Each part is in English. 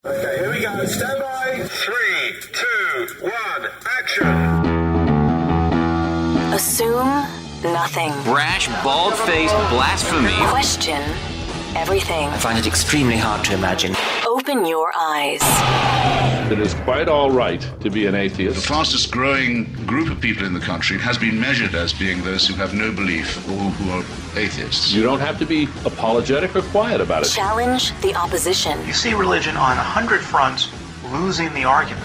Okay, here we go. Stand by. 3, 2, 1, action. Assume nothing. Brash, bald-faced blasphemy. Question everything. I find it extremely hard to imagine. Open your eyes. It is quite all right to be an atheist. The fastest growing group of people in the country has been measured as being those who have no belief or who are atheists. You don't have to be apologetic or quiet about it. Challenge the opposition. You see religion on 100 fronts losing the argument.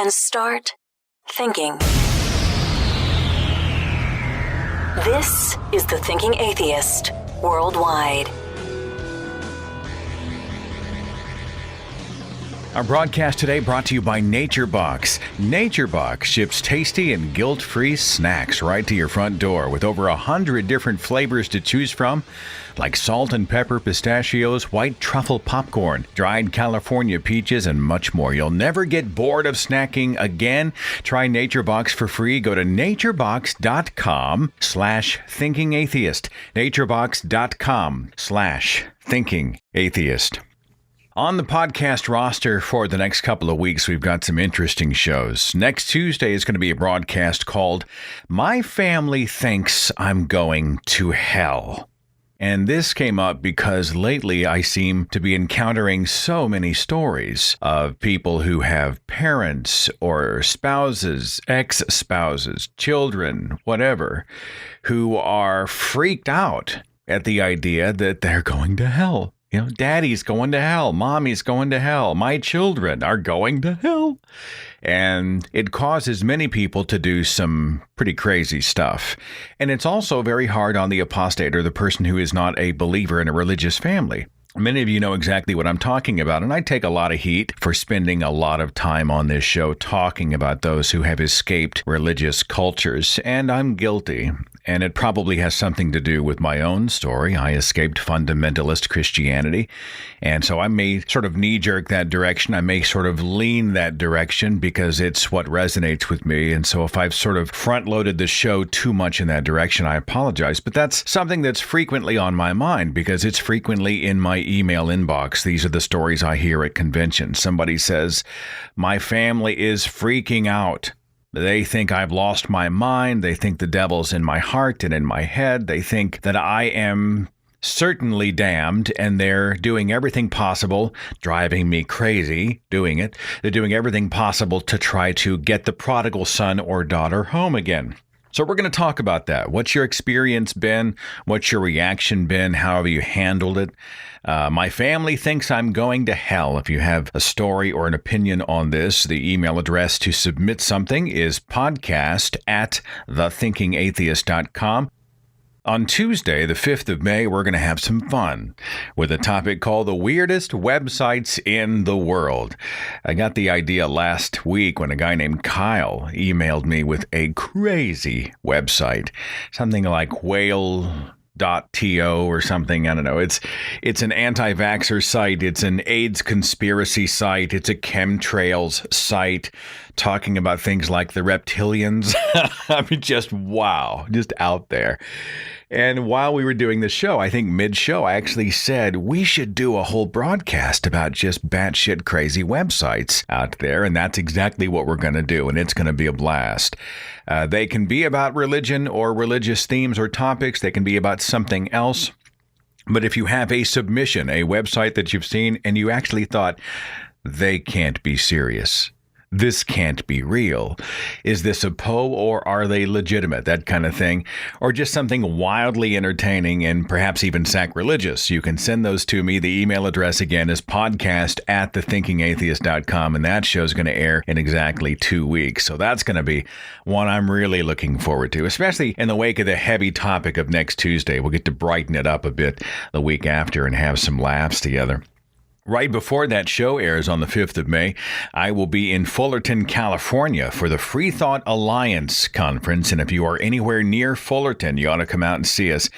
And start thinking. This is The Thinking Atheist Worldwide. Our broadcast today brought to you by NatureBox. NatureBox ships tasty and guilt-free snacks right to your front door with over 100 different flavors to choose from, like salt and pepper pistachios, white truffle popcorn, dried California peaches, and much more. You'll never get bored of snacking again. Try NatureBox for free. Go to naturebox.com/thinkingatheist. naturebox.com/thinkingatheist. On the podcast roster for the next couple of weeks, we've got some interesting shows. Next Tuesday is going to be a broadcast called My Family Thinks I'm Going to Hell. And this came up because lately I seem to be encountering so many stories of people who have parents or spouses, ex-spouses, children, whatever, who are freaked out at the idea that they're going to hell. You know, daddy's going to hell. Mommy's going to hell. My children are going to hell. And it causes many people to do some pretty crazy stuff. And it's also very hard on the apostate or the person who is not a believer in a religious family. Many of you know exactly what I'm talking about, and I take a lot of heat for spending a lot of time on this show talking about those who have escaped religious cultures, and I'm guilty. And it probably has something to do with my own story. I escaped fundamentalist Christianity, and so I may sort of knee-jerk that direction. I may sort of lean that direction because it's what resonates with me, and so if I've sort of front-loaded the show too much in that direction, I apologize. But that's something that's frequently on my mind because it's frequently in my email inbox. These are the stories I hear at conventions. Somebody says, my family is freaking out. They think I've lost my mind. They think the devil's in my heart and in my head. They think that I am certainly damned, and they're doing everything possible, driving me crazy doing it. They're doing everything possible to try to get the prodigal son or daughter home again. So we're going to talk about that. What's your experience been? What's your reaction been? How have you handled it? My family thinks I'm going to hell. If you have a story or an opinion on this, the email address to submit something is podcast@thethinkingatheist.com. On Tuesday, the 5th of May, we're going to have some fun with a topic called the weirdest websites in the world. I got the idea last week when a guy named Kyle emailed me with a crazy website, something like whale.to or something. I don't know. It's an anti-vaxxer site. It's an AIDS conspiracy site. It's a chemtrails site talking about things like the reptilians. I mean, just wow, just out there. And while we were doing the show, I think mid-show, I actually said we should do a whole broadcast about just batshit crazy websites out there. And that's exactly what we're going to do. And it's going to be a blast. They can be about religion or religious themes or topics. They can be about something else. But if you have a submission, a website that you've seen, and you actually thought, they can't be serious, this can't be real, is this a Poe or are they legitimate, that kind of thing, or just something wildly entertaining and perhaps even sacrilegious, you can send those to me. The email address again is podcast@thethinkingatheist.com, and that show's going to air in exactly 2 weeks. So that's going to be one I'm really looking forward to, especially in the wake of the heavy topic of next Tuesday. We'll get to brighten it up a bit the week after and have some laughs together. Right before that show airs on the 5th of May, I will be in Fullerton, California for the Free Thought Alliance Conference. And if you are anywhere near Fullerton, you ought to come out and see us.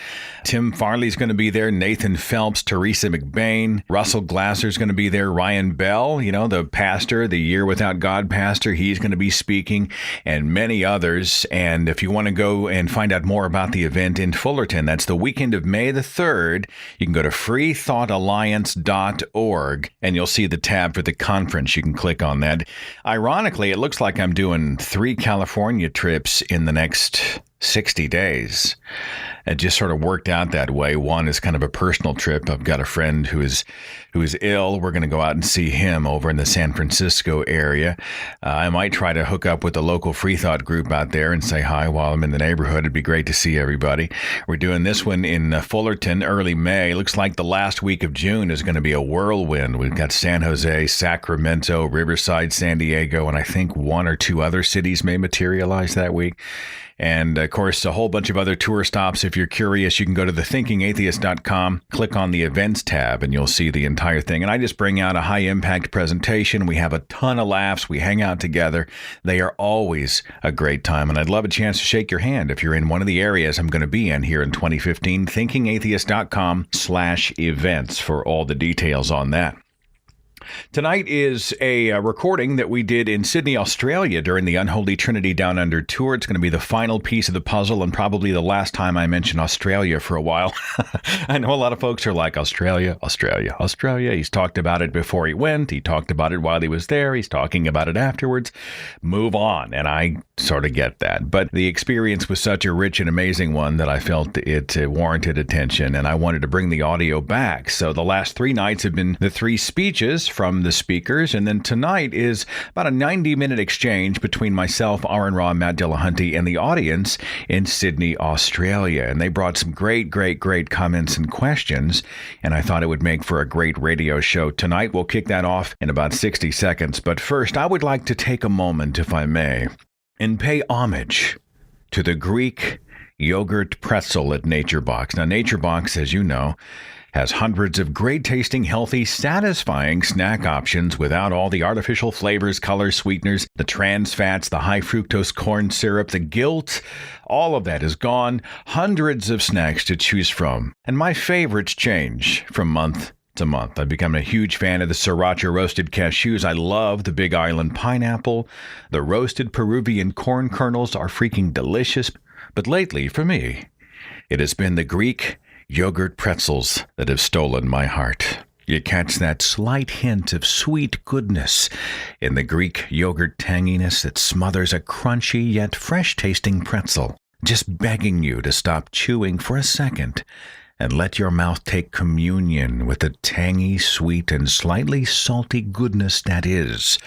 Tim Farley's going to be there, Nathan Phelps, Teresa McBain, Russell Glasser's going to be there, Ryan Bell, you know, the pastor, the Year Without God pastor, he's going to be speaking, and many others. And if you want to go and find out more about the event in Fullerton, that's the weekend of May the 3rd, you can go to freethoughtalliance.org. org, and you'll see the tab for the conference. You can click on that. Ironically, it looks like I'm doing 3 California trips in the next 60 days. It just sort of worked out that way. One is kind of a personal trip. I've got a friend who is ill. We're going to go out and see him over in the San Francisco area. I might try to hook up with the local free thought group out there and say hi while I'm in the neighborhood. It'd be great to see everybody. We're doing this one in Fullerton, early May. Looks like the last week of June is going to be a whirlwind. We've got San Jose, Sacramento, Riverside, San Diego, and I think 1 or 2 other cities may materialize that week. And, of course, a whole bunch of other tour stops. If you're curious, you can go to thethinkingatheist.com, click on the events tab, and you'll see the entire thing. And I just bring out a high-impact presentation. We have a ton of laughs. We hang out together. They are always a great time. And I'd love a chance to shake your hand if you're in one of the areas I'm going to be in here in 2015. thinkingatheist.com/events for all the details on that. Tonight is a recording that we did in Sydney, Australia during the Unholy Trinity Down Under tour. It's going to be the final piece of the puzzle and probably the last time I mention Australia for a while. I know a lot of folks are like, Australia, Australia, Australia. He's talked about it before he went. He talked about it while he was there. He's talking about it afterwards. Move on. And I sort of get that. But the experience was such a rich and amazing one that I felt it warranted attention, and I wanted to bring the audio back. So the last 3 nights have been the 3 speeches from the speakers, and then tonight is about a 90-minute exchange between myself, Aron, Matt Dillahunty, and the audience in Sydney, Australia. And they brought some great comments and questions, and I thought it would make for a great radio show tonight. We'll kick that off in about 60 seconds. But first, I would like to take a moment, if I may, and pay homage to the Greek yogurt pretzel at Nature Box. Now, Nature Box, as you know, has hundreds of great-tasting, healthy, satisfying snack options without all the artificial flavors, colors, sweeteners, the trans fats, the high-fructose corn syrup, the guilt. All of that is gone. Hundreds of snacks to choose from. And my favorites change from month to month. I've become a huge fan of the sriracha roasted cashews. I love the Big Island pineapple. The roasted Peruvian corn kernels are freaking delicious. But lately, for me, it has been the Greek yogurt pretzels that have stolen my heart. You catch that slight hint of sweet goodness in the Greek yogurt tanginess that smothers a crunchy yet fresh-tasting pretzel, just begging you to stop chewing for a second and let your mouth take communion with the tangy, sweet, and slightly salty goodness that is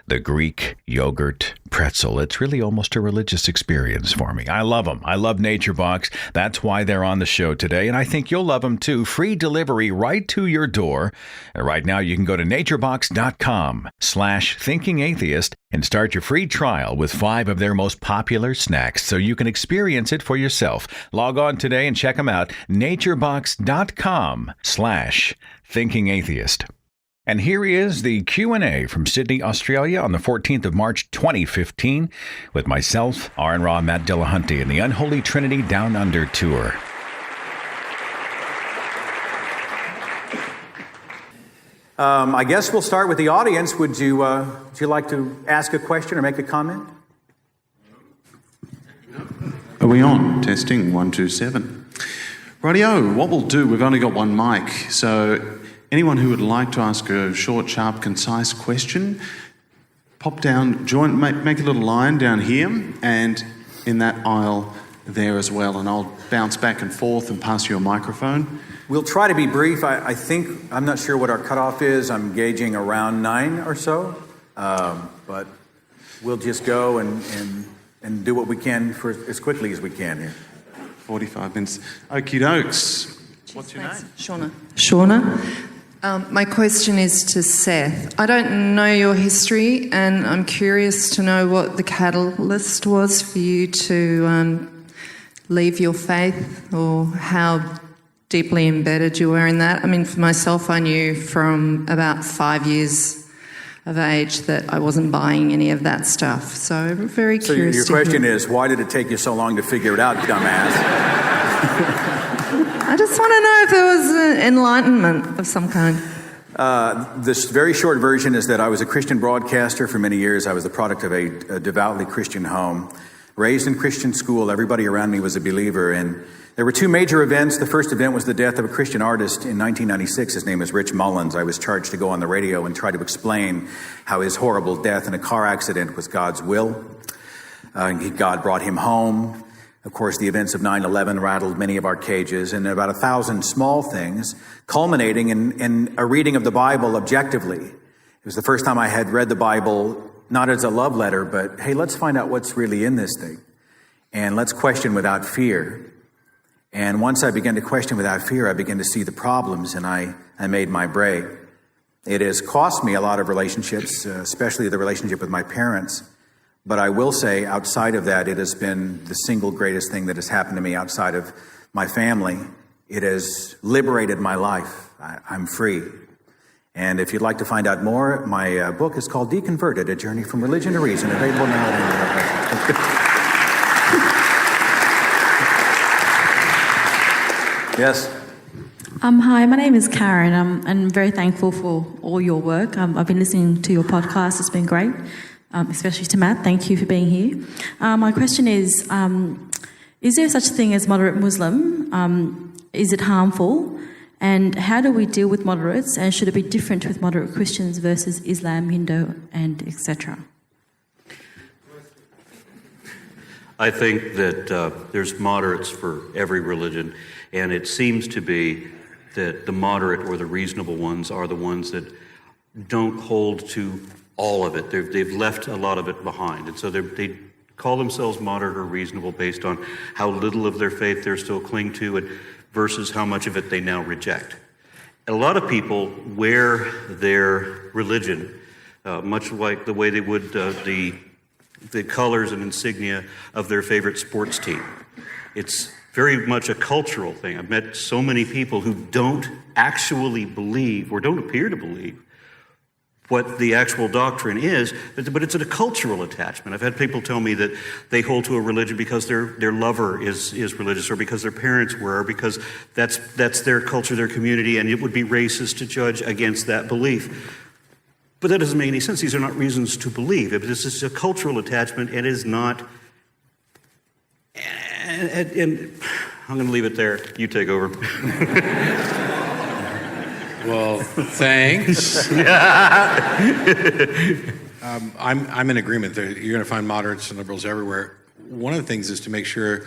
the Greek yogurt pretzel. It's really almost a religious experience for me. I love them. I love Nature Box. That's why they're on the show today, and I think you'll love them too. Free delivery right to your door. And right now, you can go to naturebox.com/thinkingatheist and start your free trial with 5 of their most popular snacks so you can experience it for yourself. Log on today and check them out. naturebox.com/thinkingatheist. And here is the Q&A from Sydney, Australia on the 14th of March, 2015 with myself, Aron Matt Dillahunty, and the Unholy Trinity Down Under tour. I guess we'll start with the audience. Would you like to ask a question or make a comment? Are we on? Testing 1, 2, 7. Rightio, what we'll do, we've only got one mic, so anyone who would like to ask a short, sharp, concise question, pop down, join, make a little line down here and in that aisle there as well, and I'll bounce back and forth and pass you a microphone. We'll try to be brief. I think, I'm not sure what our cutoff is. I'm gauging around 9 or so, but we'll just go and do what we can for as quickly as we can here. 45 minutes. Okie dokes. What's your name? Shauna. My question is to Seth. I don't know your history, and I'm curious to know what the catalyst was for you to leave your faith, or how deeply embedded you were in that. I mean, for myself, I knew from about 5 years of age that I wasn't buying any of that stuff. So I'm very curious. So your question is, why did it take you so long to figure it out, dumbass? I just want to know if there was an enlightenment of some kind. This very short version is that I was a Christian broadcaster for many years. I was the product of a devoutly Christian home, raised in Christian school. Everybody around me was a believer, and There were two major events. The first event was the death of a Christian artist in 1996. His name was Rich Mullins. I was charged to go on the radio and try to explain how his horrible death in a car accident was God's will. God brought him home. Of course, the events of 9/11 rattled many of our cages, and about 1,000 small things, culminating in a reading of the Bible objectively. It was the first time I had read the Bible, not as a love letter, but, hey, let's find out what's really in this thing. And let's question without fear. And once I began to question without fear, I began to see the problems, and I made my break. It has cost me a lot of relationships, especially the relationship with my parents. But I will say, outside of that, it has been the single greatest thing that has happened to me outside of my family. It has liberated my life. I'm free. And if you'd like to find out more, my book is called Deconverted, A Journey from Religion to Reason, available now at Yes. Hi, my name is Karen. I'm very thankful for all your work. I've been listening to your podcast. It's been great, especially to Matt. Thank you for being here. My question is there such a thing as moderate Muslim? Is it harmful? And how do we deal with moderates? And should it be different with moderate Christians versus Islam, Hindu, and etc.? I think that there's moderates for every religion, and it seems to be that the moderate or the reasonable ones are the ones that don't hold to all of it. They've left a lot of it behind, and so they call themselves moderate or reasonable based on how little of their faith they're still cling to and versus how much of it they now reject. And a lot of people wear their religion much like the way they would the colors and insignia of their favorite sports team. It's very much a cultural thing. I've met so many people who don't actually believe or don't appear to believe what the actual doctrine is, but it's a cultural attachment. I've had people tell me that they hold to a religion because their lover is religious, or because their parents were, or because that's their culture, their community, and it would be racist to judge against that belief. But that doesn't make any sense. These are not reasons to believe. This is a cultural attachment, and is not. And I'm going to leave it there. You take over. Well, thanks. I'm in agreement that you're going to find moderates and liberals everywhere. One of the things is to make sure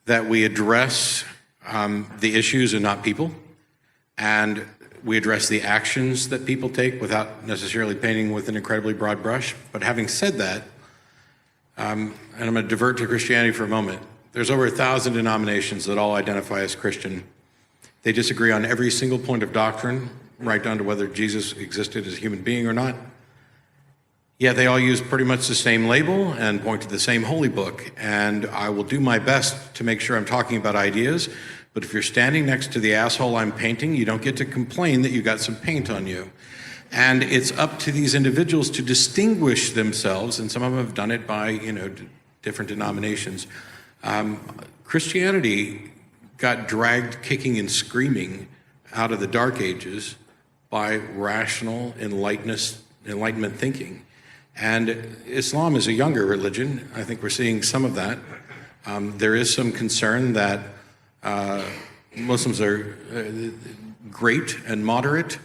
that we address the issues and not people, and we address the actions that people take without necessarily painting with an incredibly broad brush. But having said that, and I'm going to divert to Christianity for a moment, there's over 1,000 denominations that all identify as Christian. They disagree on every single point of doctrine, right down to whether Jesus existed as a human being or not. Yet they all use pretty much the same label and point to the same holy book. And I will do my best to make sure I'm talking about ideas. But if you're standing next to the asshole I'm painting, you don't get to complain that you got some paint on you. And it's up to these individuals to distinguish themselves, and some of them have done it by, different denominations. Christianity got dragged kicking and screaming out of the Dark Ages by rational Enlightenment thinking. And Islam is a younger religion. I think we're seeing some of that. There is some concern that Muslims are great and moderate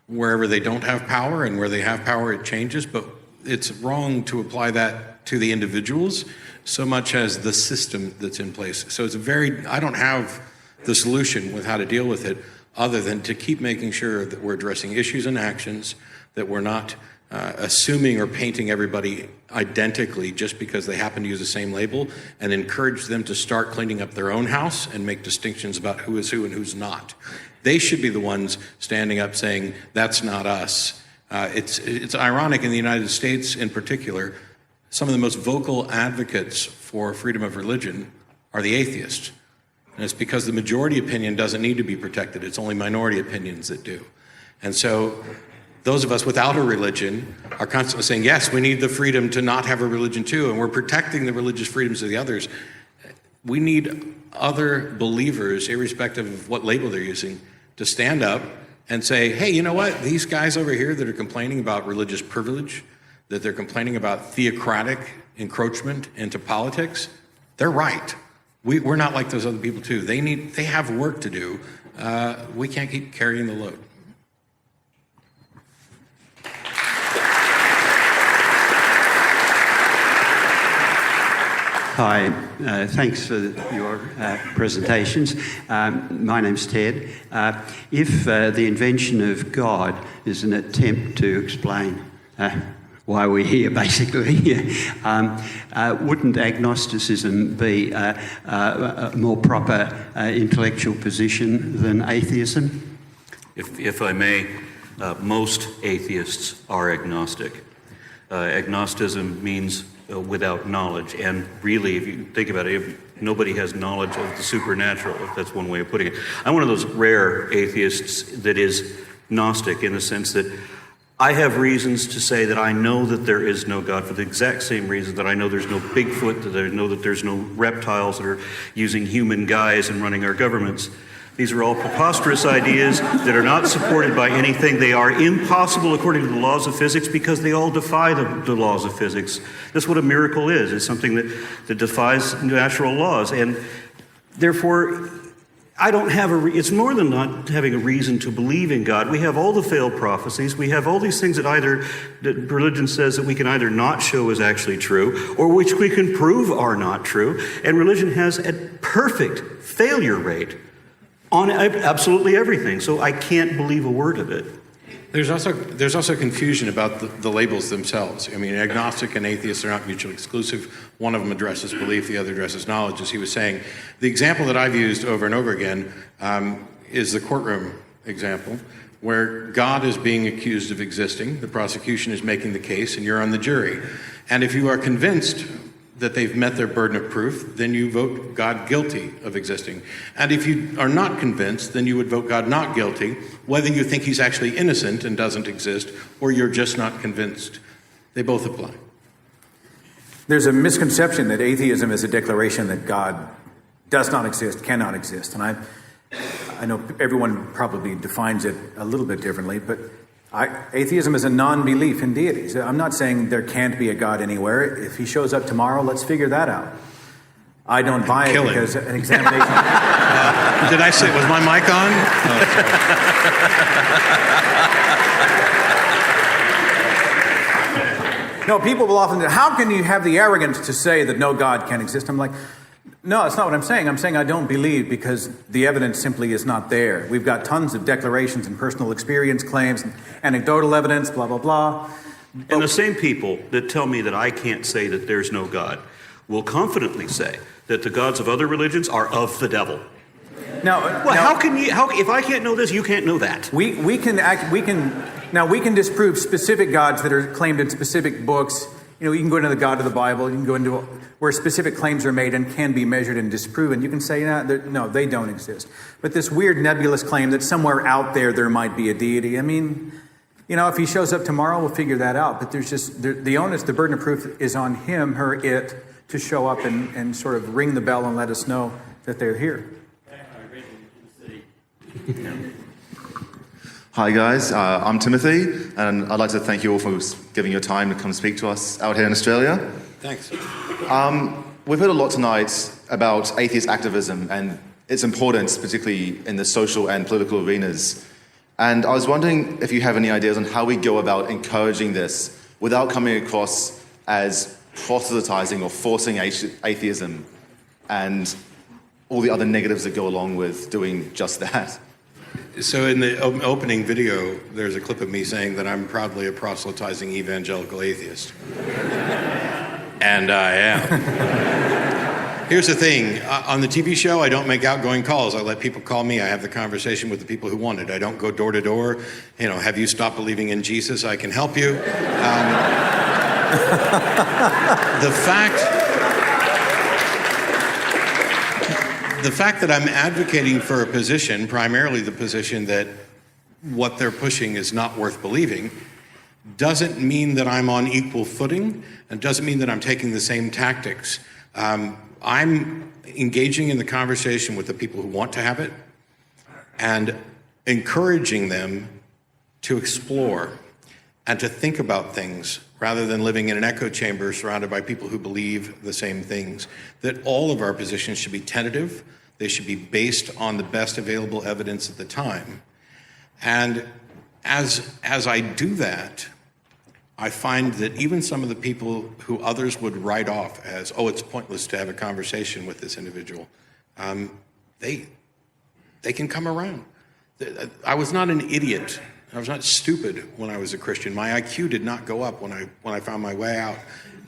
wherever they don't have power, and where they have power it changes, but it's wrong to apply that to the individuals so much as the system that's in place. So I don't have the solution with how to deal with it other than to keep making sure that we're addressing issues and actions, that we're not assuming or painting everybody identically just because they happen to use the same label, and encourage them to start cleaning up their own house and make distinctions about who is who and who's not. They should be the ones standing up saying, that's not us. It's ironic in the United States in particular, some of the most vocal advocates for freedom of religion are the atheists. And it's because the majority opinion doesn't need to be protected. It's only minority opinions that do. And so those of us without a religion are constantly saying, yes, we need the freedom to not have a religion too, and we're protecting the religious freedoms of the others. We need other believers, irrespective of what label they're using, to stand up and say, hey, you know what? These guys over here that are complaining about religious privilege, that they're complaining about theocratic encroachment into politics, they're right. We're not like those other people too. They have work to do. We can't keep carrying the load. Hi, thanks for your presentations. My name's Ted. If the invention of God is an attempt to explain why we're here, basically, wouldn't agnosticism be a more proper intellectual position than atheism? If I may, most atheists are agnostic. Agnosticism means without knowledge, and really, if you think about it, nobody has knowledge of the supernatural, if that's one way of putting it. I'm one of those rare atheists that is Gnostic in the sense that I have reasons to say that I know that there is no God for the exact same reason that I know there's no Bigfoot, that I know that there's no reptiles that are using human guise and running our governments. These are all preposterous ideas that are not supported by anything. They are impossible according to the laws of physics because they all defy the laws of physics. That's what a miracle is. It's something that defies natural laws. And therefore, I don't have it's more than not having a reason to believe in God. We have all the failed prophecies. We have all these things that religion says that we can either not show as actually true or which we can prove are not true. And religion has a perfect failure rate on absolutely everything, so I can't believe a word of it. There's also confusion about the labels themselves. I mean, agnostic and atheist are not mutually exclusive. One of them addresses belief, the other addresses knowledge, as he was saying. The example that I've used over and over again is the courtroom example, where God is being accused of existing, the prosecution is making the case, and you're on the jury. And if you are convinced that they've met their burden of proof, then you vote God guilty of existing. And if you are not convinced, then you would vote God not guilty, whether you think he's actually innocent and doesn't exist, or you're just not convinced. They both apply. There's a misconception that atheism is a declaration that God does not exist, cannot exist. And I know everyone probably defines it a little bit differently, but atheism is a non-belief in deities. I'm not saying there can't be a God anywhere. If he shows up tomorrow, let's figure that out. I don't buy it because an examination... Did I say, was my mic on? No, people will often say, how can you have the arrogance to say that no God can exist? I'm like, no, that's not what I'm saying. I'm saying I don't believe because the evidence simply is not there. We've got tons of declarations and personal experience claims and anecdotal evidence, blah, blah, blah. And the same people that tell me that I can't say that there's no God will confidently say that the gods of other religions are of the devil. How can you? If I can't know this, you can't know that. We can disprove specific gods that are claimed in specific books. You can go into the God of the Bible. You can go into where specific claims are made and can be measured and disproven. You can say, no, they don't exist. But this weird nebulous claim that somewhere out there might be a deity. I mean, if he shows up tomorrow, we'll figure that out. But there's just the onus, the burden of proof is on him, her, it to show up and sort of ring the bell and let us know that they're here. Hi guys, I'm Timothy, and I'd like to thank you all for giving your time to come speak to us out here in Australia. Thanks. We've heard a lot tonight about atheist activism and its importance, particularly in the social and political arenas. And I was wondering if you have any ideas on how we go about encouraging this without coming across as proselytizing or forcing atheism and all the other negatives that go along with doing just that. So in the opening video, there's a clip of me saying that I'm proudly a proselytizing evangelical atheist. And I am. Here's the thing. On the TV show, I don't make outgoing calls. I let people call me. I have the conversation with the people who want it. I don't go door to door. Have you stopped believing in Jesus? I can help you. The fact that I'm advocating for a position, primarily the position that what they're pushing is not worth believing, doesn't mean that I'm on equal footing, and doesn't mean that I'm taking the same tactics. I'm engaging in the conversation with the people who want to have it and encouraging them to explore and to think about things rather than living in an echo chamber surrounded by people who believe the same things. That all of our positions should be tentative. They should be based on the best available evidence at the time. And as I do that, I find that even some of the people who others would write off as, oh, it's pointless to have a conversation with this individual, they can come around. I was not an idiot. I was not stupid when I was a Christian. My IQ did not go up when I found my way out.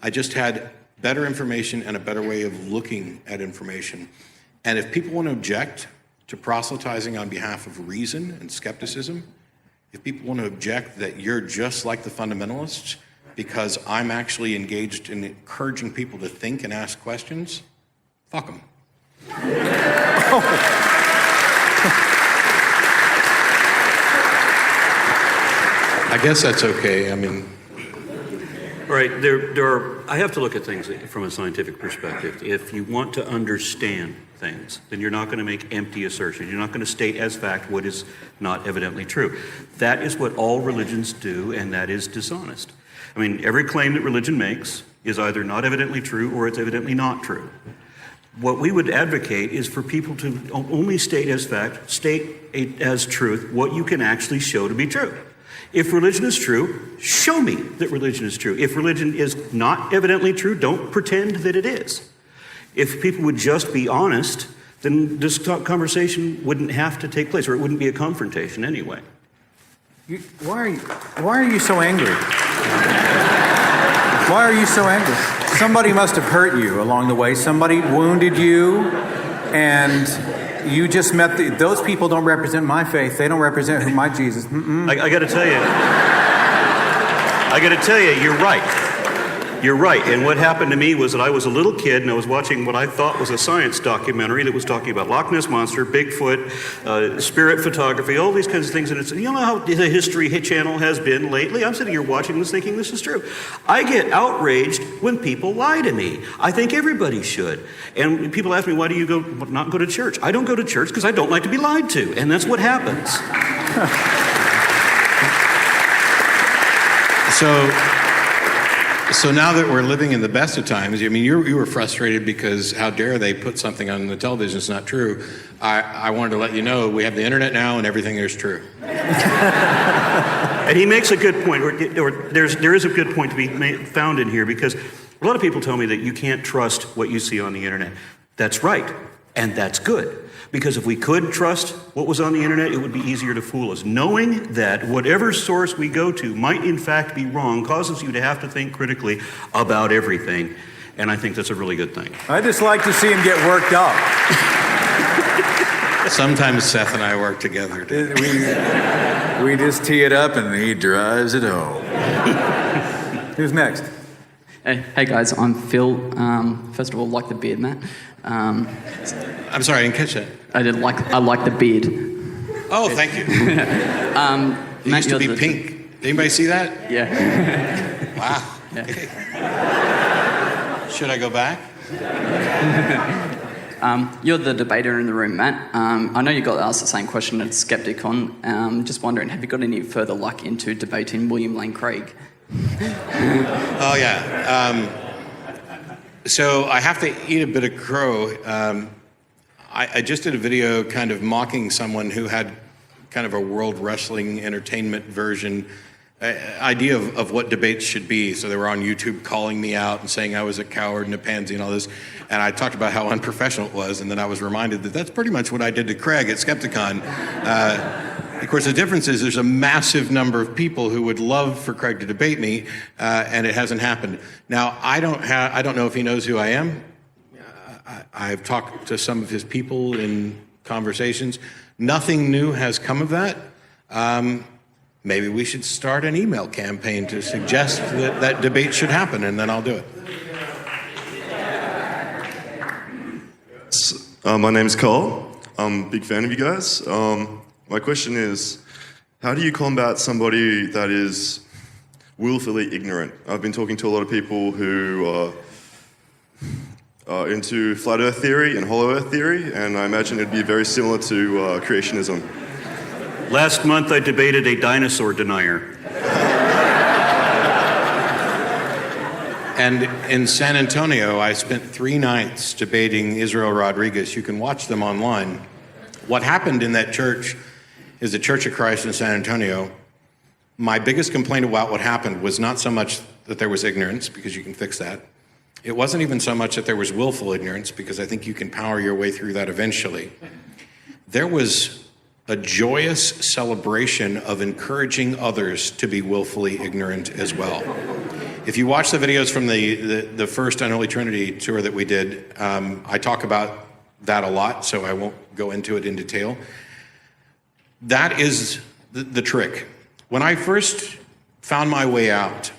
I just had better information and a better way of looking at information. And if people want to object to proselytizing on behalf of reason and skepticism, if people want to object that you're just like the fundamentalists because I'm actually engaged in encouraging people to think and ask questions, fuck them. I guess that's okay. I mean, all right, I have to look at things from a scientific perspective. If you want to understand things, then you're not going to make empty assertions. You're not going to state as fact what is not evidently true. That is what all religions do, and that is dishonest. I mean, every claim that religion makes is either not evidently true or it's evidently not true. What we would advocate is for people to only state as fact, state as truth, what you can actually show to be true. If religion is true, show me that religion is true. If religion is not evidently true, don't pretend that it is. If people would just be honest, then this conversation wouldn't have to take place, or it wouldn't be a confrontation anyway. Why are you so angry? Why are you so angry? Somebody must have hurt you along the way. Somebody wounded you, and you just met those people don't represent my faith. They don't represent my Jesus. I got to tell you, you're right. You're right. And what happened to me was that I was a little kid and I was watching what I thought was a science documentary that was talking about Loch Ness Monster, Bigfoot, spirit photography, all these kinds of things. And it's, you know how the History Channel has been lately? I'm sitting here watching this thinking this is true. I get outraged when people lie to me. I think everybody should. And people ask me, why do you not go to church? I don't go to church because I don't like to be lied to. And that's what happens. So now that we're living in the best of times, I mean, you were frustrated because how dare they put something on the television that's not true. I wanted to let you know we have the internet now and everything is true. And he makes a good point, or there is a good point to be found in here, because a lot of people tell me that you can't trust what you see on the internet. That's right, and that's good. Because if we could trust what was on the internet, it would be easier to fool us. Knowing that whatever source we go to might in fact be wrong causes you to have to think critically about everything. And I think that's a really good thing. I just like to see him get worked up. Sometimes Seth and I work together. We just tee it up and he drives it home. Who's next? Hey guys, I'm Phil. First of all, like the beard, Matt. I'm sorry, I didn't catch that. I like the beard. Oh, thank you. It used to be pink. Anybody see that? Yeah. Wow. Yeah. Okay. Should I go back? You're the debater in the room, Matt. I know you got asked the same question at Skepticon. Just wondering, have you got any further luck into debating William Lane Craig? Oh, yeah. So I have to eat a bit of crow. I just did a video kind of mocking someone who had kind of a world wrestling entertainment version idea of what debates should be. So they were on YouTube calling me out and saying I was a coward and a pansy and all this. And I talked about how unprofessional it was. And then I was reminded that that's pretty much what I did to Craig at Skepticon. Of course, the difference is there's a massive number of people who would love for Craig to debate me, and it hasn't happened. Now, I don't know if he knows who I am. I've talked to some of his people in conversations. Nothing new has come of that. Maybe we should start an email campaign to suggest that debate should happen, and then I'll do it. My name's Cole. I'm a big fan of you guys. My question is, how do you combat somebody that is willfully ignorant? I've been talking to a lot of people who are into flat earth theory and hollow earth theory, and I imagine it'd be very similar to creationism. Last month I debated a dinosaur denier. And in San Antonio, I spent 3 nights debating Israel Rodriguez. You can watch them online. What happened in that church is the Church of Christ in San Antonio. My biggest complaint about what happened was not so much that there was ignorance, because you can fix that. It wasn't even so much that there was willful ignorance, because I think you can power your way through that eventually. There was a joyous celebration of encouraging others to be willfully ignorant as well. If you watch the videos from the first Unholy Trinity tour that we did, I talk about that a lot, so I won't go into it in detail. That is the trick. When I first found my way out,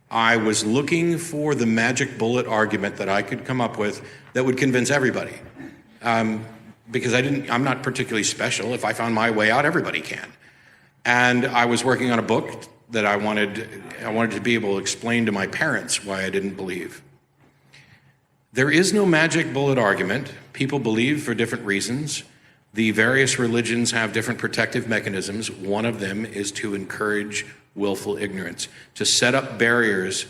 I was looking for the magic bullet argument that I could come up with that would convince everybody. Because I'm not particularly special. If I found my way out, everybody can. And I was working on a book that I wanted to be able to explain to my parents why I didn't believe. There is no magic bullet argument. People believe for different reasons. The various religions have different protective mechanisms. One of them is to encourage willful ignorance, to set up barriers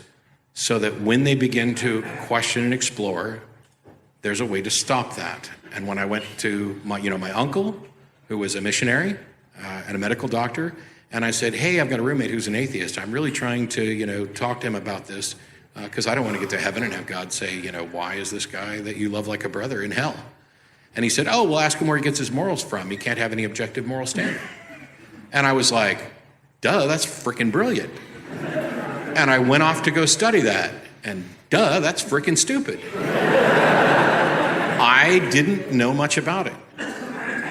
so that when they begin to question and explore, there's a way to stop that. And when I went to my uncle, who was a missionary and a medical doctor, and I said, hey, I've got a roommate who's an atheist. I'm really trying to, talk to him about this because I don't want to get to heaven and have God say, why is this guy that you love like a brother in hell? And he said, oh, well, ask him where he gets his morals from. He can't have any objective moral standard. And I was like, duh, that's freaking brilliant. And I went off to go study that. And duh, that's freaking stupid. I didn't know much about it.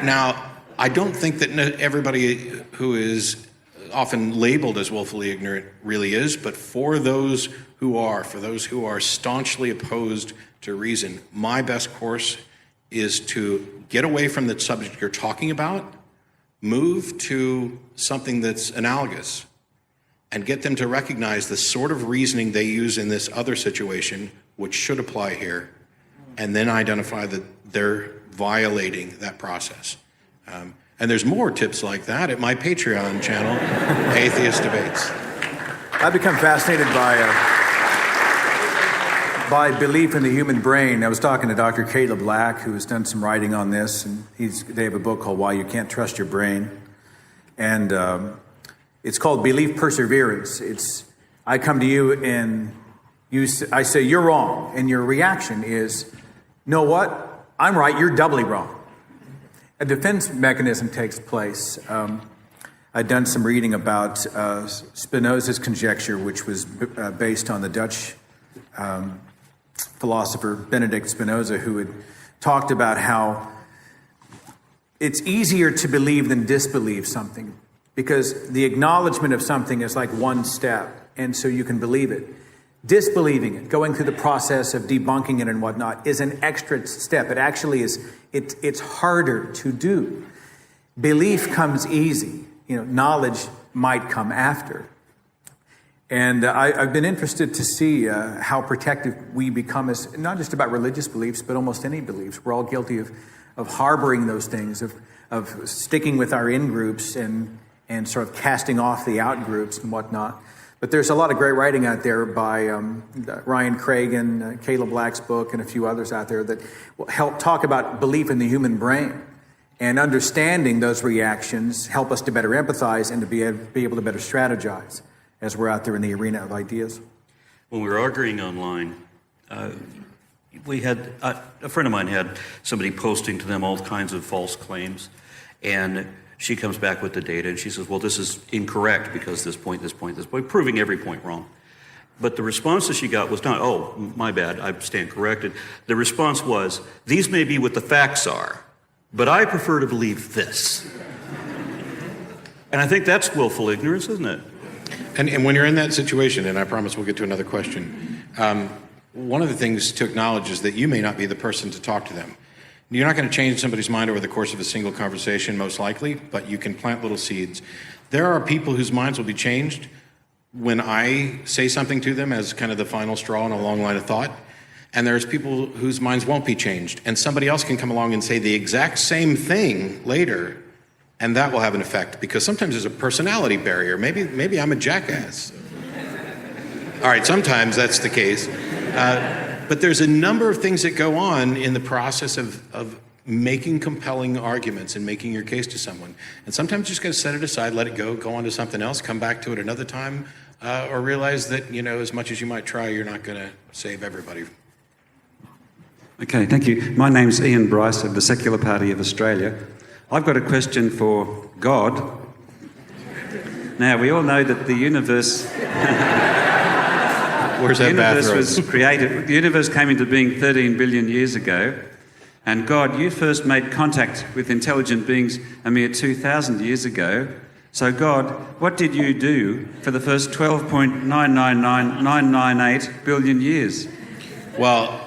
Now, I don't think that everybody who is often labeled as willfully ignorant really is, but for those who are staunchly opposed to reason, my best course is to get away from the subject you're talking about, move to something that's analogous, and get them to recognize the sort of reasoning they use in this other situation, which should apply here, and then identify that they're violating that process. And there's more tips like that at my Patreon channel, Atheist Debates. I've become fascinated by belief in the human brain. I was talking to Dr. Caleb Black, who has done some writing on this, and they have a book called Why You Can't Trust Your Brain. And it's called Belief Perseverance. I come to you and I say, you're wrong. And your reaction is, know what? I'm right, you're doubly wrong. A defense mechanism takes place. I'd done some reading about Spinoza's conjecture, which was based on the Dutch philosopher Benedict Spinoza, who had talked about how it's easier to believe than disbelieve something, because the acknowledgement of something is like one step, and so you can believe it. Disbelieving it, going through the process of debunking it and whatnot, is an extra step. It actually is, it's harder to do. Belief comes easy. Knowledge might come after. And I've been interested to see how protective we become, as not just about religious beliefs, but almost any beliefs. We're all guilty of harboring those things, of sticking with our in-groups and sort of casting off the out-groups and whatnot. But there's a lot of great writing out there by Ryan Craig and Caleb Black's book and a few others out there that will help talk about belief in the human brain. And understanding those reactions help us to better empathize and to be able to better strategize as we're out there in the arena of ideas. When we were arguing online, we had a friend of mine had somebody posting to them all kinds of false claims, and she comes back with the data and she says, well, this is incorrect because this point, proving every point wrong. But the response that she got was not, oh, my bad, I stand corrected. The response was, these may be what the facts are, but I prefer to believe this. And I think that's willful ignorance, isn't it? And when you're in that situation, and I promise we'll get to another question, one of the things to acknowledge is that you may not be the person to talk to them. You're not going to change somebody's mind over the course of a single conversation, most likely, but you can plant little seeds. There are people whose minds will be changed when I say something to them as kind of the final straw in a long line of thought, and there's people whose minds won't be changed, and somebody else can come along and say the exact same thing later, and that will have an effect, because sometimes there's a personality barrier. Maybe I'm a jackass. All right, sometimes that's the case. But there's a number of things that go on in the process of making compelling arguments and making your case to someone. And sometimes you just got to set it aside, let it go on to something else, come back to it another time, or realize that, as much as you might try, you're not going to save everybody. Okay, thank you. My name's Ian Bryce of the Secular Party of Australia. I've got a question for God. Now, we all know that the universe... Where's that bathrobe? Was created. The universe came into being 13 billion years ago, and God, you first made contact with intelligent beings a mere 2,000 years ago. So God, what did you do for the first 12.999998 billion years? Well,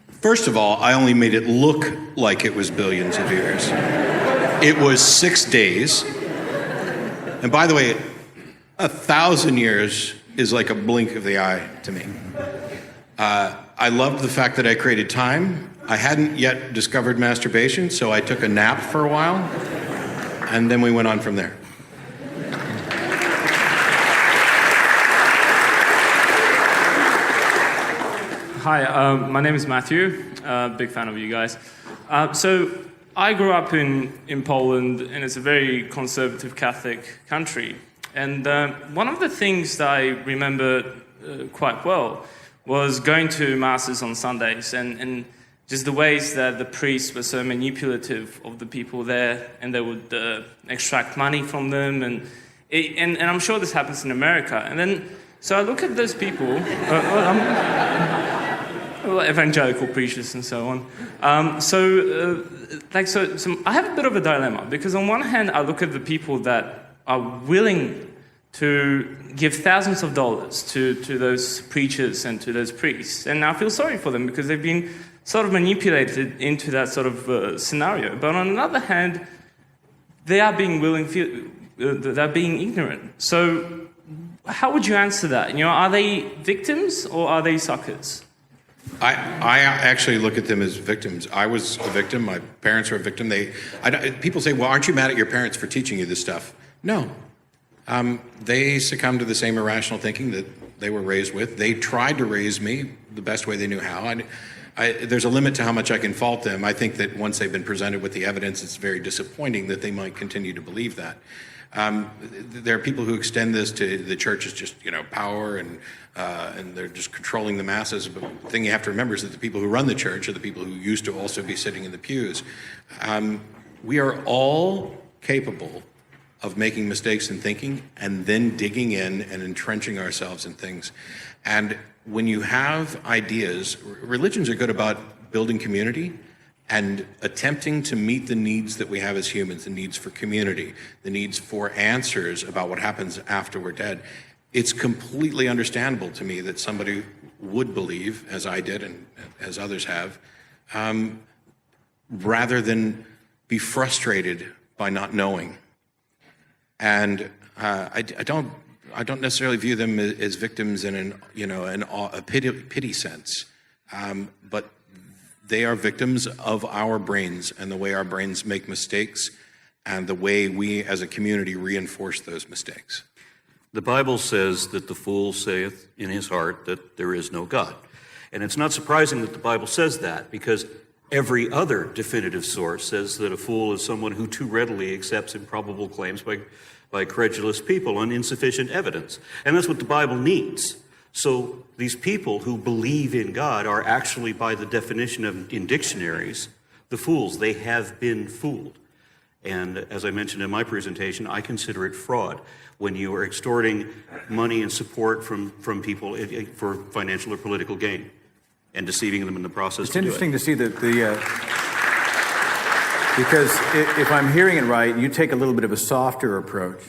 first of all, I only made it look like it was billions of years. It was 6 days. And by the way, 1,000 years is like a blink of the eye to me. I loved the fact that I created time. I hadn't yet discovered masturbation, so I took a nap for a while, and then we went on from there. Hi, my name is Matthew. Big fan of you guys. So I grew up in Poland, and it's a very conservative Catholic country. And one of the things that I remember quite well was going to masses on Sundays and just the ways that the priests were so manipulative of the people there, and they would extract money from them. And I'm sure this happens in America. And then, so I look at those people, evangelical preachers and so on. So I have a bit of a dilemma, because on one hand, I look at the people that are willing to give thousands of dollars to those preachers and to those priests. And I feel sorry for them, because they've been sort of manipulated into that sort of scenario. But on another hand, they are being they're being ignorant. So how would you answer that? Are they victims or are they suckers? I actually look at them as victims. I was a victim. My parents were a victim. People say, well, aren't you mad at your parents for teaching you this stuff? No. They succumbed to the same irrational thinking that they were raised with. They tried to raise me the best way they knew how. There's a limit to how much I can fault them. I think that once they've been presented with the evidence, it's very disappointing that they might continue to believe that. There are people who extend this to the church as just, power and they're just controlling the masses. But the thing you have to remember is that the people who run the church are the people who used to also be sitting in the pews. We are all capable of making mistakes in thinking and then digging in and entrenching ourselves in things. And when you have ideas, religions are good about building community and attempting to meet the needs that we have as humans, the needs for community, the needs for answers about what happens after we're dead. It's completely understandable to me that somebody would believe, as I did and as others have, rather than be frustrated by not knowing. And I don't necessarily view them as victims in a pity sense, but they are victims of our brains and the way our brains make mistakes and the way we as a community reinforce those mistakes. The Bible says that the fool saith in his heart that there is no God. And it's not surprising that the Bible says that, because every other definitive source says that a fool is someone who too readily accepts improbable claims by credulous people on insufficient evidence. And that's what the Bible needs. So these people who believe in God are actually, by the definition in dictionaries, the fools. They have been fooled. And as I mentioned in my presentation, I consider it fraud when you are extorting money and support from people for financial or political gain and deceiving them in the process. It's interesting to see that because if I'm hearing it right, you take a little bit of a softer approach.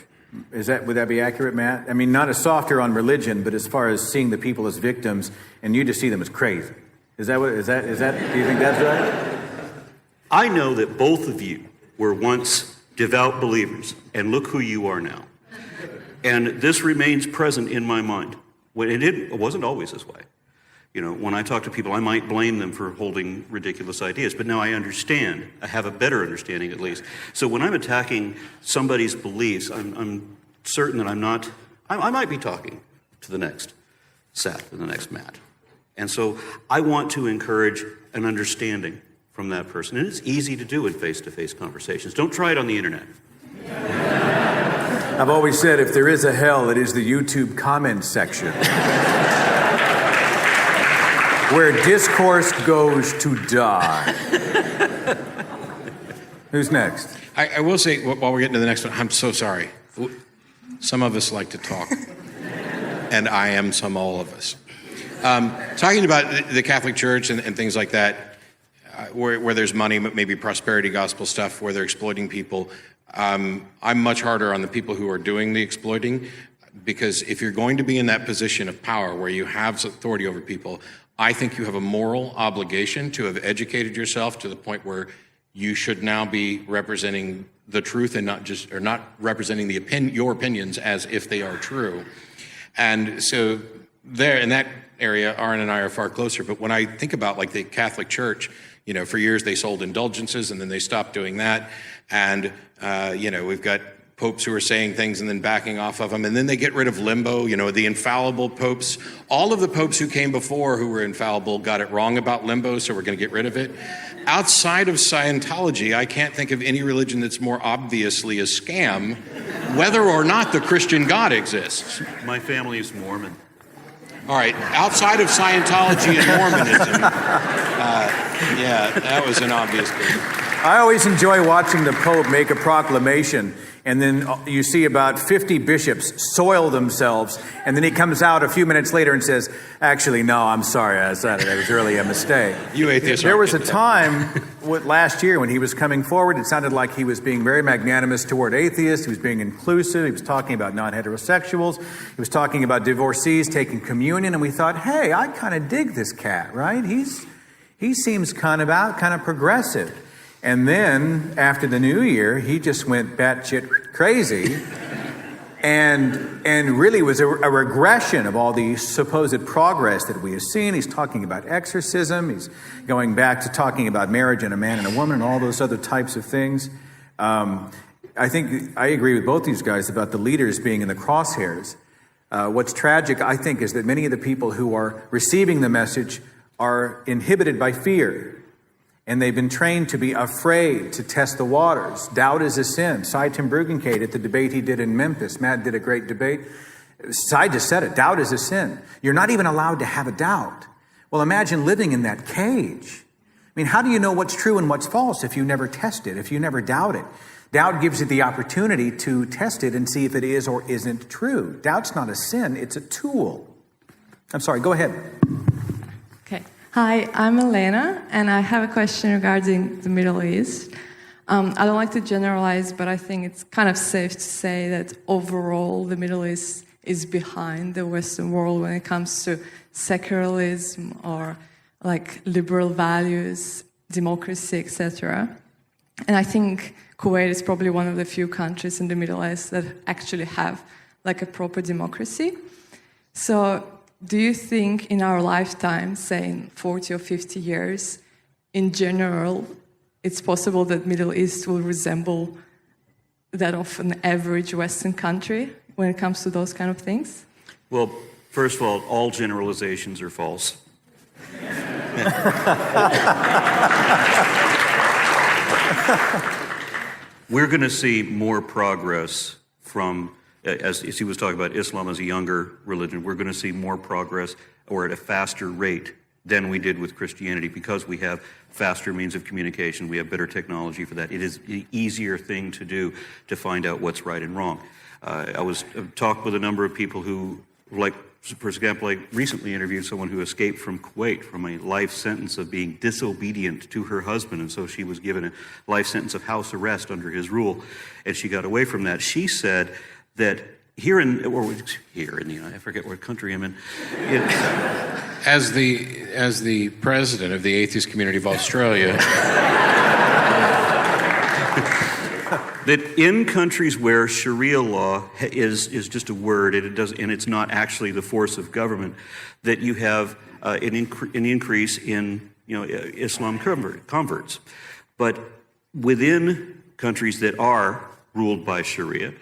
Would that be accurate, Matt? I mean, not a softer on religion, but as far as seeing the people as victims, and you just see them as crazy. Is that? Do you think that's right? I know that both of you were once devout believers, and look who you are now. And this remains present in my mind. It wasn't always this way. When I talk to people, I might blame them for holding ridiculous ideas, but now I understand. I have a better understanding, at least. So when I'm attacking somebody's beliefs, I'm certain that I might be talking to the next. Seth and the next Matt. And so I want to encourage an understanding from that person. And it's easy to do in face-to-face conversations. Don't try it on the internet. I've always said if there is a hell, it is the YouTube comment section. Where discourse goes to die. Who's next? I will say, while we're getting to the next one, I'm so sorry. Some of us like to talk, and I am all of us. Talking about the Catholic Church and things like that, where there's money, maybe prosperity gospel stuff, where they're exploiting people, I'm much harder on the people who are doing the exploiting, because if you're going to be in that position of power where you have authority over people, I think you have a moral obligation to have educated yourself to the point where you should now be representing the truth and not representing your opinions as if they are true. And so there in that area, Aron and I are far closer. But when I think about like the Catholic Church, for years they sold indulgences and then they stopped doing that. And, we've got popes who are saying things and then backing off of them. And then they get rid of limbo, the infallible popes. All of the popes who came before who were infallible got it wrong about limbo, so we're going to get rid of it. Outside of Scientology, I can't think of any religion that's more obviously a scam, whether or not the Christian God exists. My family is Mormon. All right, outside of Scientology and Mormonism, that was an obvious thing. I always enjoy watching the Pope make a proclamation, and then you see about 50 bishops soil themselves, and then he comes out a few minutes later and says, actually, no, I'm sorry, that was really a mistake. You atheists. There was a time last year when he was coming forward, it sounded like he was being very magnanimous toward atheists, he was being inclusive, he was talking about non-heterosexuals, he was talking about divorcees taking communion, and we thought, hey, I kind of dig this cat, right? He seems kind of progressive. And then, after the new year, he just went batshit crazy and really was a regression of all the supposed progress that we have seen. He's talking about exorcism. He's going back to talking about marriage and a man and a woman and all those other types of things. I think I agree with both these guys about the leaders being in the crosshairs. What's tragic, I think, is that many of the people who are receiving the message are inhibited by fear. And they've been trained to be afraid to test the waters. Doubt is a sin. Cy Tim Bruggencate at the debate he did in Memphis. Matt did a great debate. Cy just said it. Doubt is a sin. You're not even allowed to have a doubt. Well, imagine living in that cage. I mean, how do you know what's true and what's false if you never test it, if you never doubt it? Doubt gives you the opportunity to test it and see if it is or isn't true. Doubt's not a sin. It's a tool. I'm sorry. Go ahead. Hi, I'm Elena, and I have a question regarding the Middle East. I don't like to generalize, but I think it's kind of safe to say that overall the Middle East is behind the Western world when it comes to secularism or like liberal values, democracy, etc. And I think Kuwait is probably one of the few countries in the Middle East that actually have like a proper democracy. So do you think in our lifetime, say in 40 or 50 years, in general, it's possible that Middle East will resemble that of an average Western country when it comes to those kind of things? Well, first of all generalizations are false. We're going to see more progress from, as he was talking about Islam as a younger religion, we're going to see more progress or at a faster rate than we did with Christianity because we have faster means of communication, we have better technology for that. It is an easier thing to do to find out what's right and wrong. I've talked with a number of people who, like, for example, I recently interviewed someone who escaped from Kuwait from a life sentence of being disobedient to her husband, and so she was given a life sentence of house arrest under his rule, and she got away from that. She said that here in the I forget what country I'm in. As the president of the Atheist Community of Australia. That in countries where Sharia law is just a word, and it's not actually the force of government, that you have an increase in Islam converts. But within countries that are ruled by Sharia,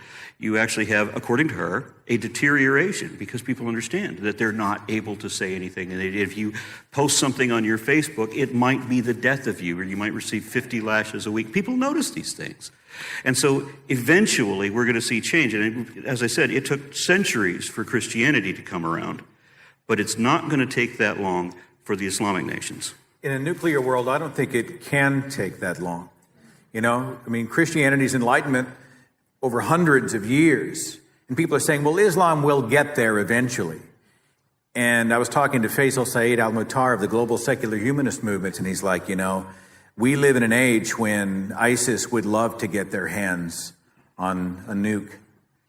you actually have, according to her, a deterioration because people understand that they're not able to say anything. And if you post something on your Facebook, it might be the death of you, or you might receive 50 lashes a week. People notice these things. And so eventually we're going to see change. And as I said, it took centuries for Christianity to come around, but it's not going to take that long for the Islamic nations. In a nuclear world, I don't think it can take that long. You know, I mean, Christianity's enlightenment over hundreds of years. And people are saying, well, Islam will get there eventually. And I was talking to Faisal Saeed al-Mutar of the global secular humanist movement, and he's like, you know, we live in an age when ISIS would love to get their hands on a nuke.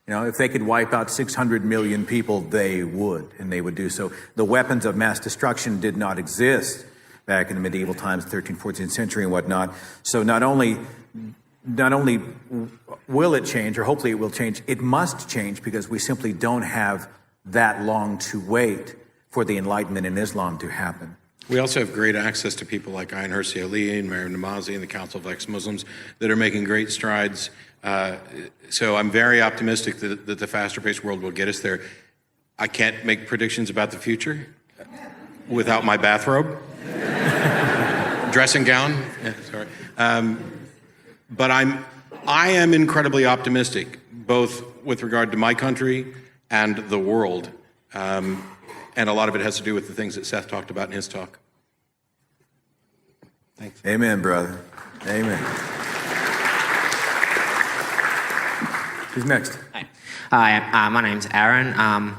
You know, if they could wipe out 600 million people, they would, and they would do so. The weapons of mass destruction did not exist back in the medieval times, 13th, 14th century and whatnot. So not only will it change, or hopefully it will change, it must change because we simply don't have that long to wait for the Enlightenment in Islam to happen. We also have great access to people like Ayn Hirsi Ali and Maryam Namazi and the Council of Ex-Muslims that are making great strides. So I'm very optimistic that the faster-paced world will get us there. I can't make predictions about the future without my bathrobe, dressing gown. Yeah, sorry. But I am incredibly optimistic, both with regard to my country and the world. And a lot of it has to do with the things that Seth talked about in his talk. Thanks. Amen, brother. Amen. Who's next? Hi, my name's Aron.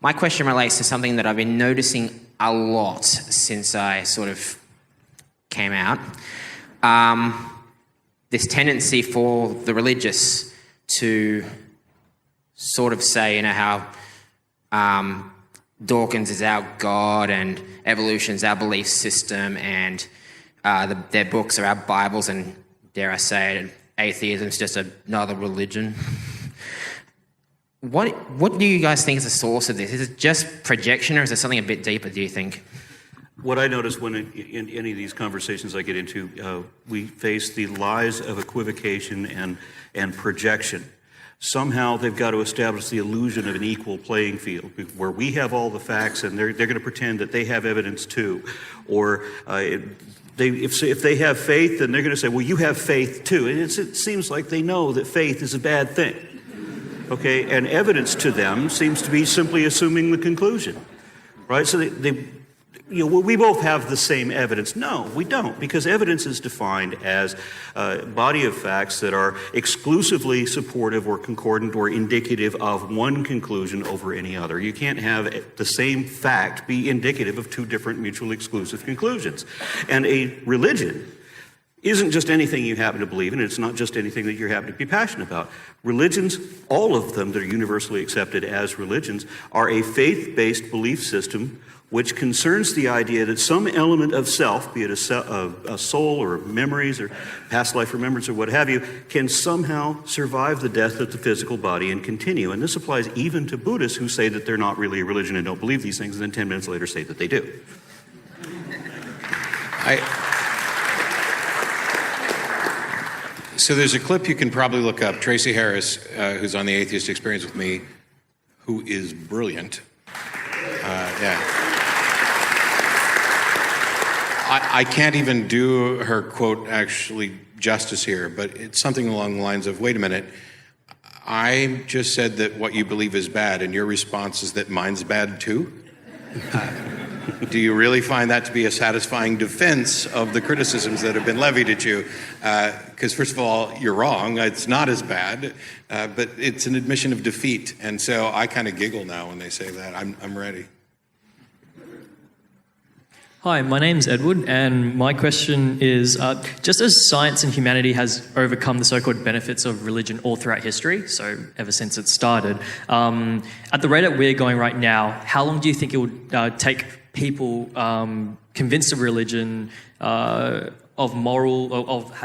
My question relates to something that I've been noticing a lot since I sort of came out. This tendency for the religious to sort of say, you know, how Dawkins is our God and evolution's our belief system, and their books are our Bibles, and dare I say it, atheism's just another religion. What do you guys think is the source of this? Is it just projection, or is there something a bit deeper, do you think? What I notice when in any of these conversations I get into, we face the lies of equivocation and projection. Somehow they've got to establish the illusion of an equal playing field where we have all the facts and they're going to pretend that they have evidence too. Or if they have faith, then they're going to say, well, you have faith too. And it seems like they know that faith is a bad thing. Okay, and evidence to them seems to be simply assuming the conclusion, right? So we both have the same evidence. No, we don't, because evidence is defined as a body of facts that are exclusively supportive or concordant or indicative of one conclusion over any other. You can't have the same fact be indicative of two different mutually exclusive conclusions. And a religion isn't just anything you happen to believe in. It's not just anything that you happen to be passionate about. Religions, all of them that are universally accepted as religions, are a faith-based belief system which concerns the idea that some element of self, be it a soul or memories or past life remembrance or what have you, can somehow survive the death of the physical body and continue. And this applies even to Buddhists who say that they're not really a religion and don't believe these things, and then 10 minutes later say that they do. So there's a clip you can probably look up. Tracy Harris, who's on the Atheist Experience with me, who is brilliant. I can't even do her quote actually justice here, but it's something along the lines of, wait a minute, I just said that what you believe is bad, and your response is that mine's bad too? Do you really find that to be a satisfying defense of the criticisms that have been levied at you? Because first of all, you're wrong. It's not as bad, but it's an admission of defeat. And so I kind of giggle now when they say that. I'm ready. Hi, my name's Edward, and my question is, just as science and humanity has overcome the so-called benefits of religion all throughout history, so ever since it started, at the rate that we're going right now, how long do you think it would take people convinced of religion, of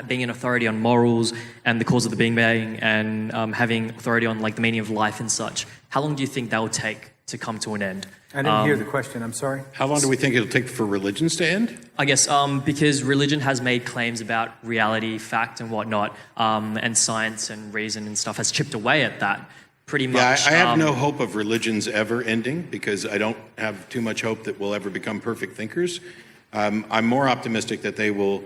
being an authority on morals and the cause of the being and having authority on like the meaning of life and such? How long do you think that will take to come to an end. I didn't hear the question, I'm sorry. How long do we think it'll take for religions to end? I guess because religion has made claims about reality, fact, and whatnot, and science and reason and stuff has chipped away at that pretty much. Yeah, I have no hope of religions ever ending because I don't have too much hope that we'll ever become perfect thinkers. I'm more optimistic that they will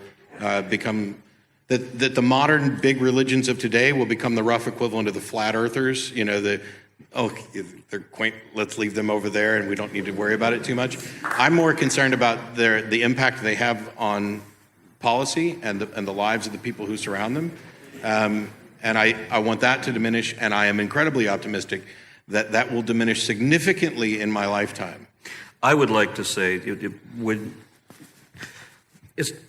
become, that the modern big religions of today will become the rough equivalent of the flat earthers, they're quaint, let's leave them over there and we don't need to worry about it too much. I'm more concerned about the impact they have on policy and the lives of the people who surround them. And I want that to diminish, and I am incredibly optimistic that will diminish significantly in my lifetime. I would like to say,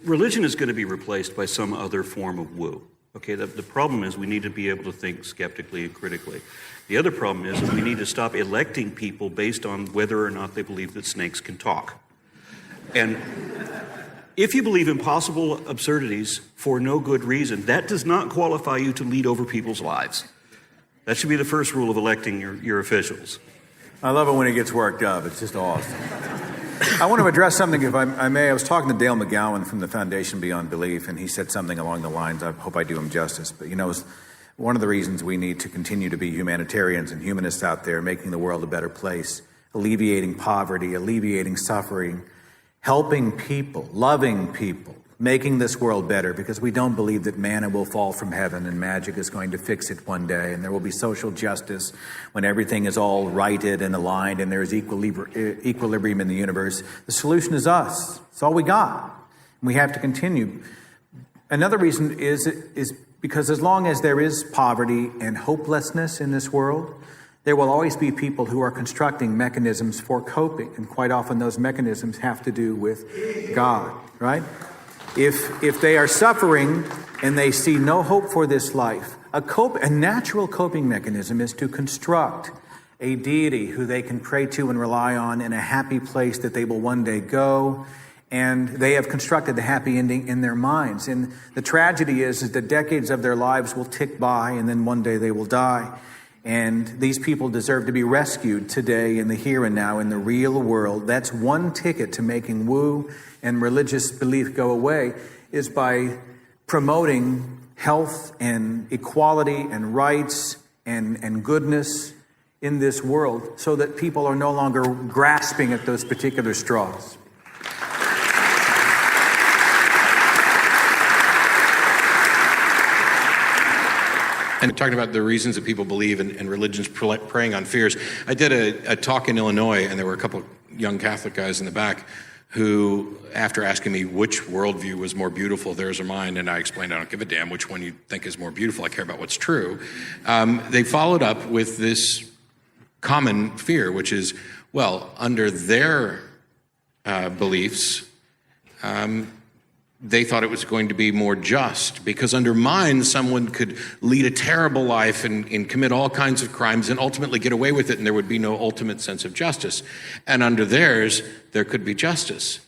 religion is going to be replaced by some other form of woo. Okay, the problem is we need to be able to think skeptically and critically. The other problem is that we need to stop electing people based on whether or not they believe that snakes can talk. And if you believe impossible absurdities for no good reason, that does not qualify you to lead over people's lives. That should be the first rule of electing your officials. I love it when it gets worked up. It's just awesome. I want to address something, if I may. I was talking to Dale McGowan from the Foundation Beyond Belief, and he said something along the lines, I hope I do him justice, but one of the reasons we need to continue to be humanitarians and humanists out there, making the world a better place, alleviating poverty, alleviating suffering, helping people, loving people, making this world better, because we don't believe that manna will fall from heaven and magic is going to fix it one day, and there will be social justice when everything is all righted and aligned and there is equilibrium in the universe. The solution is us. It's all we got. We have to continue. Another reason is because as long as there is poverty and hopelessness in this world, there will always be people who are constructing mechanisms for coping, and quite often those mechanisms have to do with God, right? If they are suffering and they see no hope for this life, a natural coping mechanism is to construct a deity who they can pray to and rely on in a happy place that they will one day go, and they have constructed the happy ending in their minds. And the tragedy is that decades of their lives will tick by, and then one day they will die. And these people deserve to be rescued today in the here and now in the real world. That's one ticket to making woo and religious belief go away, is by promoting health and equality and rights and goodness in this world, so that people are no longer grasping at those particular straws. And talking about the reasons that people believe in religions preying on fears. I did a talk in Illinois, and there were a couple of young Catholic guys in the back who, after asking me which worldview was more beautiful, theirs or mine, and I explained I don't give a damn which one you think is more beautiful, I care about what's true, they followed up with this common fear, which is, well, under their beliefs, they thought it was going to be more just, because under mine, someone could lead a terrible life and commit all kinds of crimes and ultimately get away with it, and there would be no ultimate sense of justice. And under theirs, there could be justice.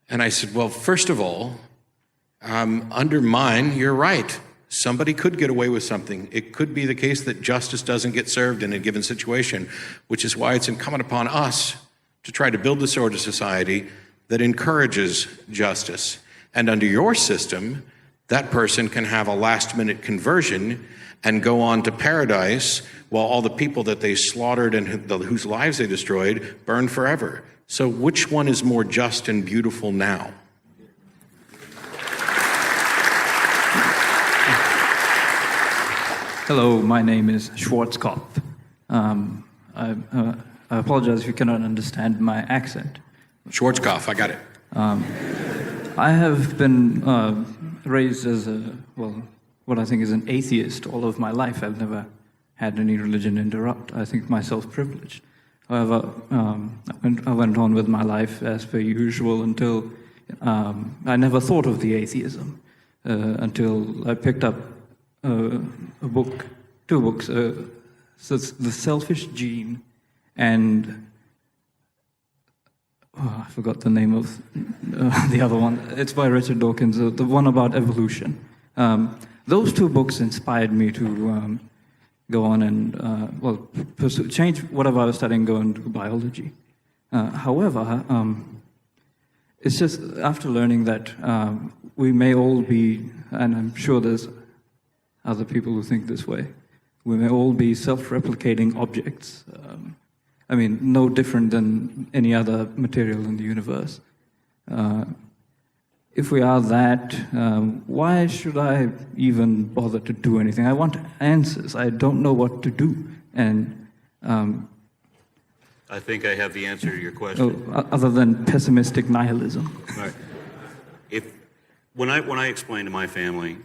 And I said, well, first of all, under mine, you're right. Somebody could get away with something. It could be the case that justice doesn't get served in a given situation, which is why it's incumbent upon us to try to build the sort of society that encourages justice. And under your system, that person can have a last-minute conversion and go on to paradise while all the people that they slaughtered and whose lives they destroyed burn forever. So which one is more just and beautiful now? Hello, my name is Schwarzkopf. I apologize if you cannot understand my accent. Schwarzkopf, I got it. I have been raised as what I think is an atheist all of my life. I've never had any religion interrupt. I think myself privileged. However, I went on with my life as per usual until I never thought of the atheism until I picked up two books, The Selfish Gene and I forgot the name of the other one. It's by Richard Dawkins, the one about evolution. Those two books inspired me to go on and change whatever I was studying, go into biology. However, it's just after learning that we may all be, and I'm sure there's other people who think this way, we may all be self-replicating objects. No different than any other material in the universe. If we are that, why should I even bother to do anything? I want answers. I don't know what to do. And I think I have the answer to your question. Other than pessimistic nihilism. Right. When I explain to my family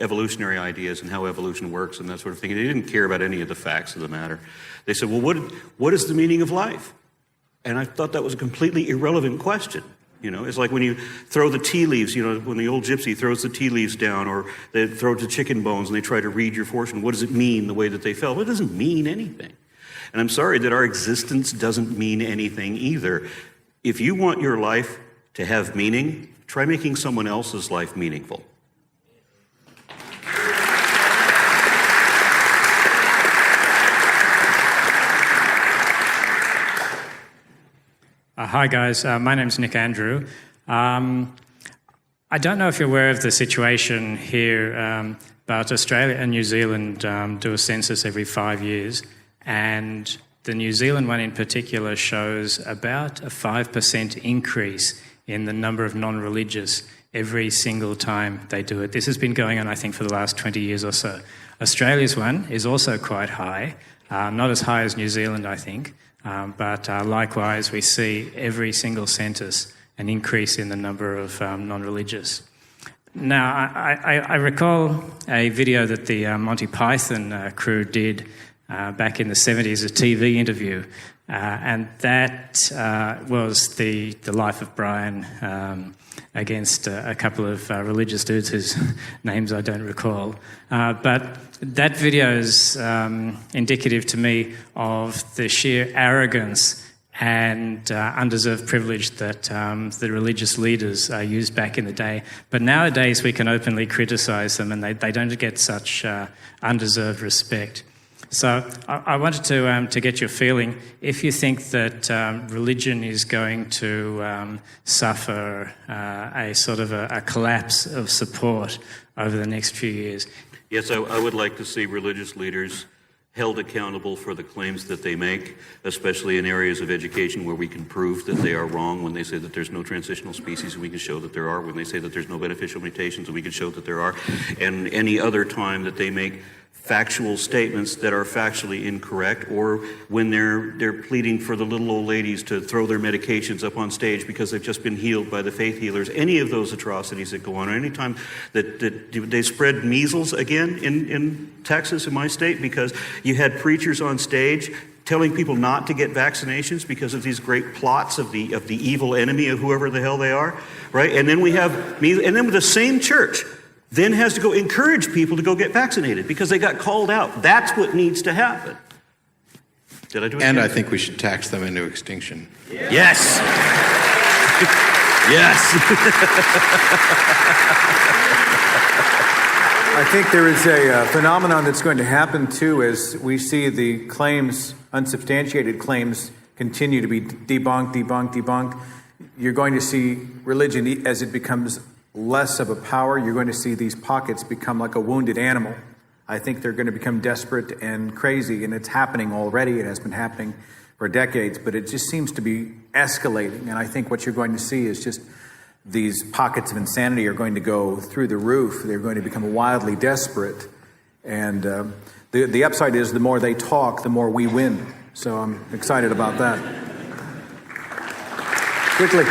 evolutionary ideas and how evolution works and that sort of thing, they didn't care about any of the facts of the matter. They said, well, what is the meaning of life? And I thought that was a completely irrelevant question. It's like when you throw the tea leaves, when the old gypsy throws the tea leaves down, or they throw the chicken bones and they try to read your fortune. What does it mean, the way that they fell? Well, it doesn't mean anything. And I'm sorry that our existence doesn't mean anything either. If you want your life to have meaning, try making someone else's life meaningful. Hi guys, my name's Nick Andrew. I don't know if you're aware of the situation here, but Australia and New Zealand do a census every 5 years, and the New Zealand one in particular shows about a 5% increase in the number of non-religious every single time they do it. This has been going on, I think, for the last 20 years or so. Australia's one is also quite high, not as high as New Zealand, I think. But likewise, we see every single census an increase in the number of non-religious. Now, I recall a video that the Monty Python crew did back in the 70s, a TV interview, and that was the life of Brian against a couple of religious dudes whose names I don't recall. But that video is indicative to me of the sheer arrogance and undeserved privilege that the religious leaders used back in the day. But nowadays we can openly criticise them, and they don't get such undeserved respect. So I wanted to get your feeling, if you think that religion is going to suffer a sort of a collapse of support over the next few years. Yes, I would like to see religious leaders held accountable for the claims that they make, especially in areas of education where we can prove that they are wrong, when they say that there's no transitional species and we can show that there are, when they say that there's no beneficial mutations and we can show that there are, and any other time that they make factual statements that are factually incorrect, or when they're pleading for the little old ladies to throw their medications up on stage because they've just been healed by the faith healers, any of those atrocities that go on, or any time that they spread measles again in Texas, in my state, because you had preachers on stage telling people not to get vaccinations because of these great plots of the evil enemy of whoever the hell they are, right? And then we have and then the same church then has to go encourage people to go get vaccinated because they got called out. That's what needs to happen. Did I do it? And I think we should tax them into extinction. Yes. Yes. I think there is a phenomenon that's going to happen too as we see the claims, unsubstantiated claims, continue to be debunked. You're going to see religion, as it becomes less of a power, you're going to see these pockets become like a wounded animal. I think they're going to become desperate and crazy, and it's happening already. It has been happening for decades, but it just seems to be escalating. And I think what you're going to see is just these pockets of insanity are going to go through the roof. They're going to become wildly desperate. And the upside is the more they talk, the more we win. So I'm excited about that. Quickly.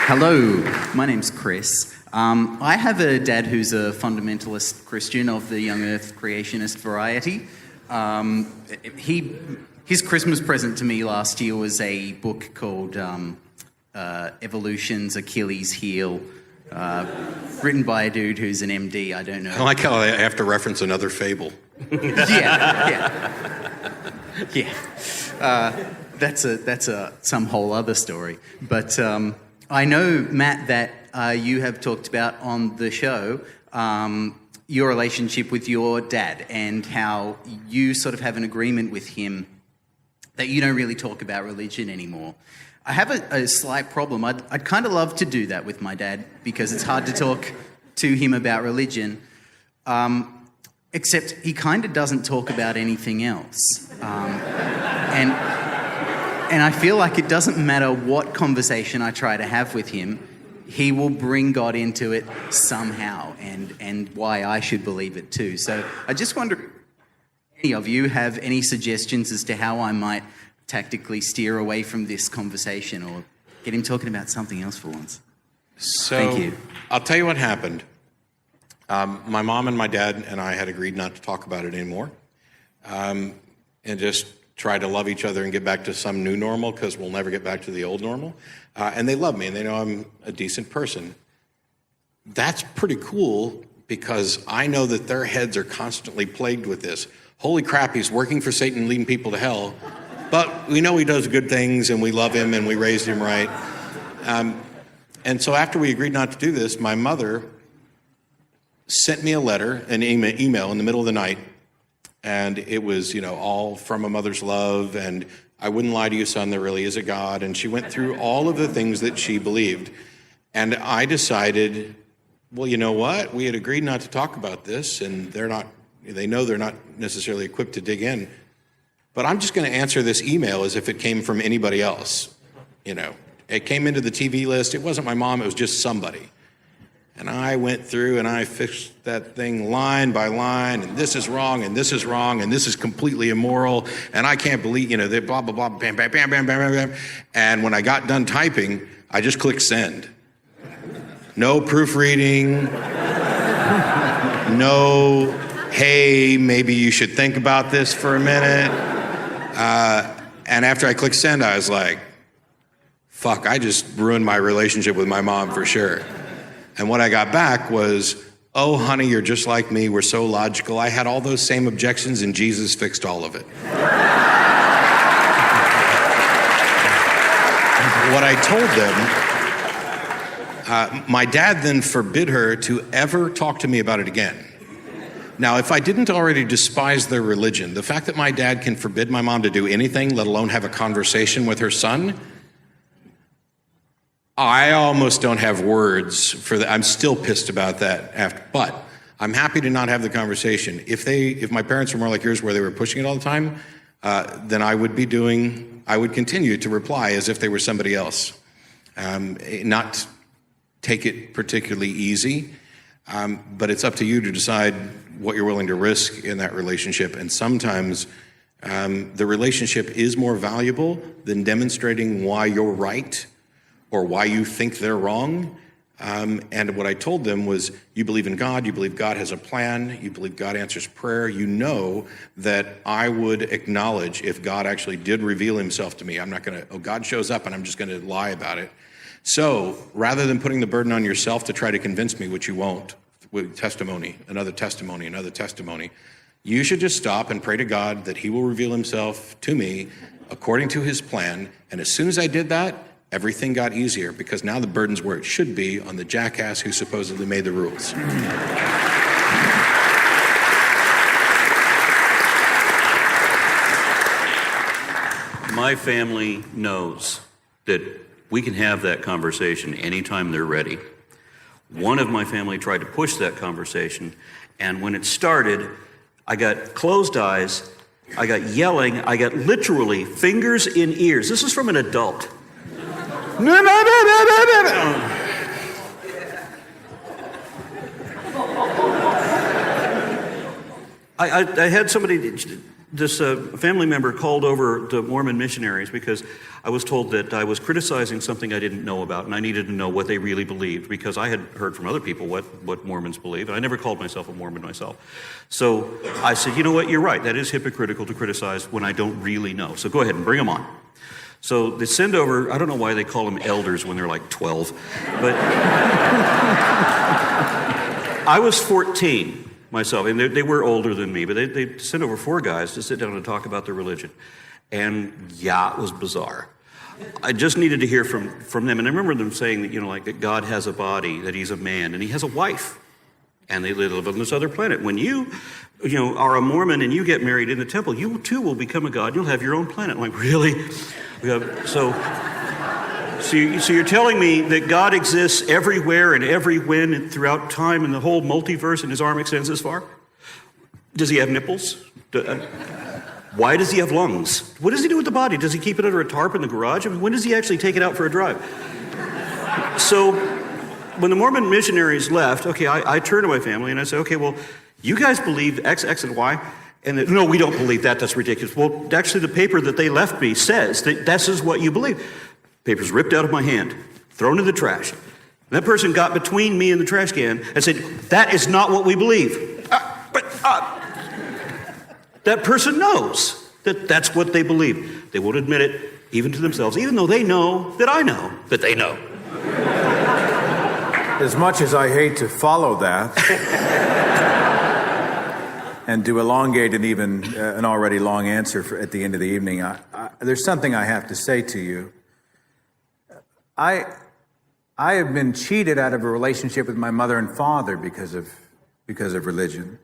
Hello, my name's Chris. I have a dad who's a fundamentalist Christian of the young earth creationist variety. His Christmas present to me last year was a book called Evolution's Achilles Heel, written by a dude who's an MD, I don't know. I like how I have to reference another fable. Yeah. That's some whole other story. But I know, Matt, that you have talked about on the show your relationship with your dad and how you sort of have an agreement with him that you don't really talk about religion anymore. I have a slight problem. I'd kind of love to do that with my dad because it's hard to talk to him about religion, except he kind of doesn't talk about anything else. And I feel like it doesn't matter what conversation I try to have with him, he will bring God into it somehow and why I should believe it too. So I just wonder if any of you have any suggestions as to how I might tactically steer away from this conversation or get him talking about something else for once. So, thank you. I'll tell you what happened. My mom and my dad and I had agreed not to talk about it anymore, and just try to love each other and get back to some new normal, because we'll never get back to the old normal. And they love me, and they know I'm a decent person. That's pretty cool, because I know that their heads are constantly plagued with this. Holy crap, he's working for Satan and leading people to hell. But we know he does good things, and we love him, and we raised him right. And so after we agreed not to do this, my mother sent me a letter, an email in the middle of the night, and it was, all from a mother's love, and I wouldn't lie to you, son, there really is a God. And she went through all of the things that she believed. And I decided, well, you know what? We had agreed not to talk about this, and they know they're not necessarily equipped to dig in. But I'm just going to answer this email as if it came from anybody else. It came into the TV list. It wasn't my mom. It was just somebody. And I went through and I fixed that thing line by line, and this is wrong, and this is wrong, and this is completely immoral, and I can't believe, they blah, blah, blah, bam, bam, bam, bam, bam, bam, bam. And when I got done typing, I just clicked send. No proofreading. No, hey, maybe you should think about this for a minute. And after I clicked send, I was like, fuck, I just ruined my relationship with my mom for sure. And what I got back was, oh, honey, you're just like me. We're so logical. I had all those same objections, and Jesus fixed all of it. What I told them, my dad then forbid her to ever talk to me about it again. Now, if I didn't already despise their religion, the fact that my dad can forbid my mom to do anything, let alone have a conversation with her son, I almost don't have words for that. I'm still pissed about that. But I'm happy to not have the conversation. If my parents were more like yours, where they were pushing it all the time, then I would continue to reply as if they were somebody else. Not take it particularly easy, but it's up to you to decide what you're willing to risk in that relationship. And sometimes the relationship is more valuable than demonstrating why you're right or why you think they're wrong. And what I told them was, you believe in God, you believe God has a plan, you believe God answers prayer, you know that I would acknowledge if God actually did reveal himself to me. I'm not going to, God shows up and I'm just going to lie about it. So rather than putting the burden on yourself to try to convince me, which you won't, with testimony, another testimony, you should just stop and pray to God that he will reveal himself to me according to his plan. And as soon as I did that, everything got easier, because now the burden's where it should be, on the jackass who supposedly made the rules. My family knows that we can have that conversation anytime they're ready. One of my family tried to push that conversation, and when it started, I got closed eyes, I got yelling, I got literally fingers in ears. This is from an adult. I had somebody, this family member called over the Mormon missionaries because I was told that I was criticizing something I didn't know about, and I needed to know what they really believed, because I had heard from other people what Mormons believe, and I never called myself a Mormon myself. So I said, you know what, you're right, that is hypocritical to criticize when I don't really know. So go ahead and bring them on. So they send over, I don't know why they call them elders when they're like 12, but I was 14 myself, and they were older than me, but they sent over 4 guys to sit down and talk about their religion. And yeah, it was bizarre. I just needed to hear from them, and I remember them saying that, that God has a body, that he's a man, and he has a wife. and they live on this other planet. When you are a Mormon and you get married in the temple, you too will become a god. You'll have your own planet. I'm like, really? So you're telling me that God exists everywhere and everywhen and throughout time and the whole multiverse, and his arm extends this far? Does he have nipples? Why does he have lungs? What does he do with the body? Does he keep it under a tarp in the garage? I mean, when does he actually take it out for a drive? So when the Mormon missionaries left, okay, I turned to my family and I said, okay, well, you guys believe X, X, and Y? And no, we don't believe that. That's ridiculous. Well, actually, the paper that they left me says that this is what you believe. Paper's ripped out of my hand, thrown in the trash. And that person got between me and the trash can and said, that is not what we believe. That person knows that that's what they believe. They won't admit it, even to themselves, even though they know that I know that they know. As much as I hate to follow that and to elongate an already long answer at the end of the evening, there's something I have to say to you. I have been cheated out of a relationship with my mother and father because of religion.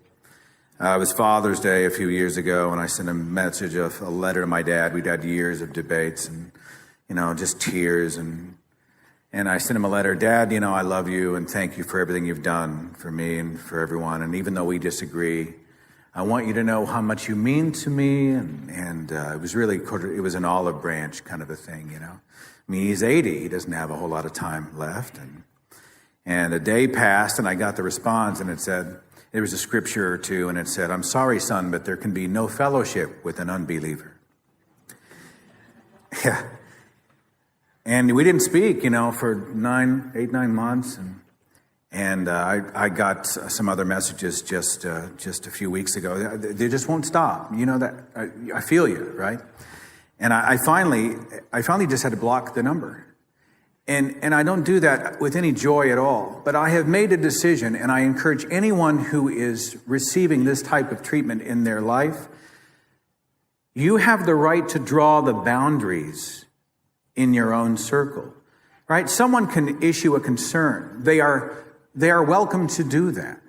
It was Father's Day a few years ago, and I sent a letter to my dad. We'd had years of debates and, just tears. And I sent him a letter, Dad, I love you and thank you for everything you've done for me and for everyone. And even though we disagree, I want you to know how much you mean to me. And it was an olive branch kind of a thing, I mean, he's 80. He doesn't have a whole lot of time left. And a day passed, and I got the response, and it said, there was a scripture or two, and it said, I'm sorry, son, but there can be no fellowship with an unbeliever. Yeah. And we didn't speak, for 8-9 months. And I got some other messages just a few weeks ago. They just won't stop. That I feel you, right? And I finally just had to block the number. And I don't do that with any joy at all. But I have made a decision, and I encourage anyone who is receiving this type of treatment in their life, you have the right to draw the boundaries in your own circle, right? Someone can issue a concern. They are welcome to do that.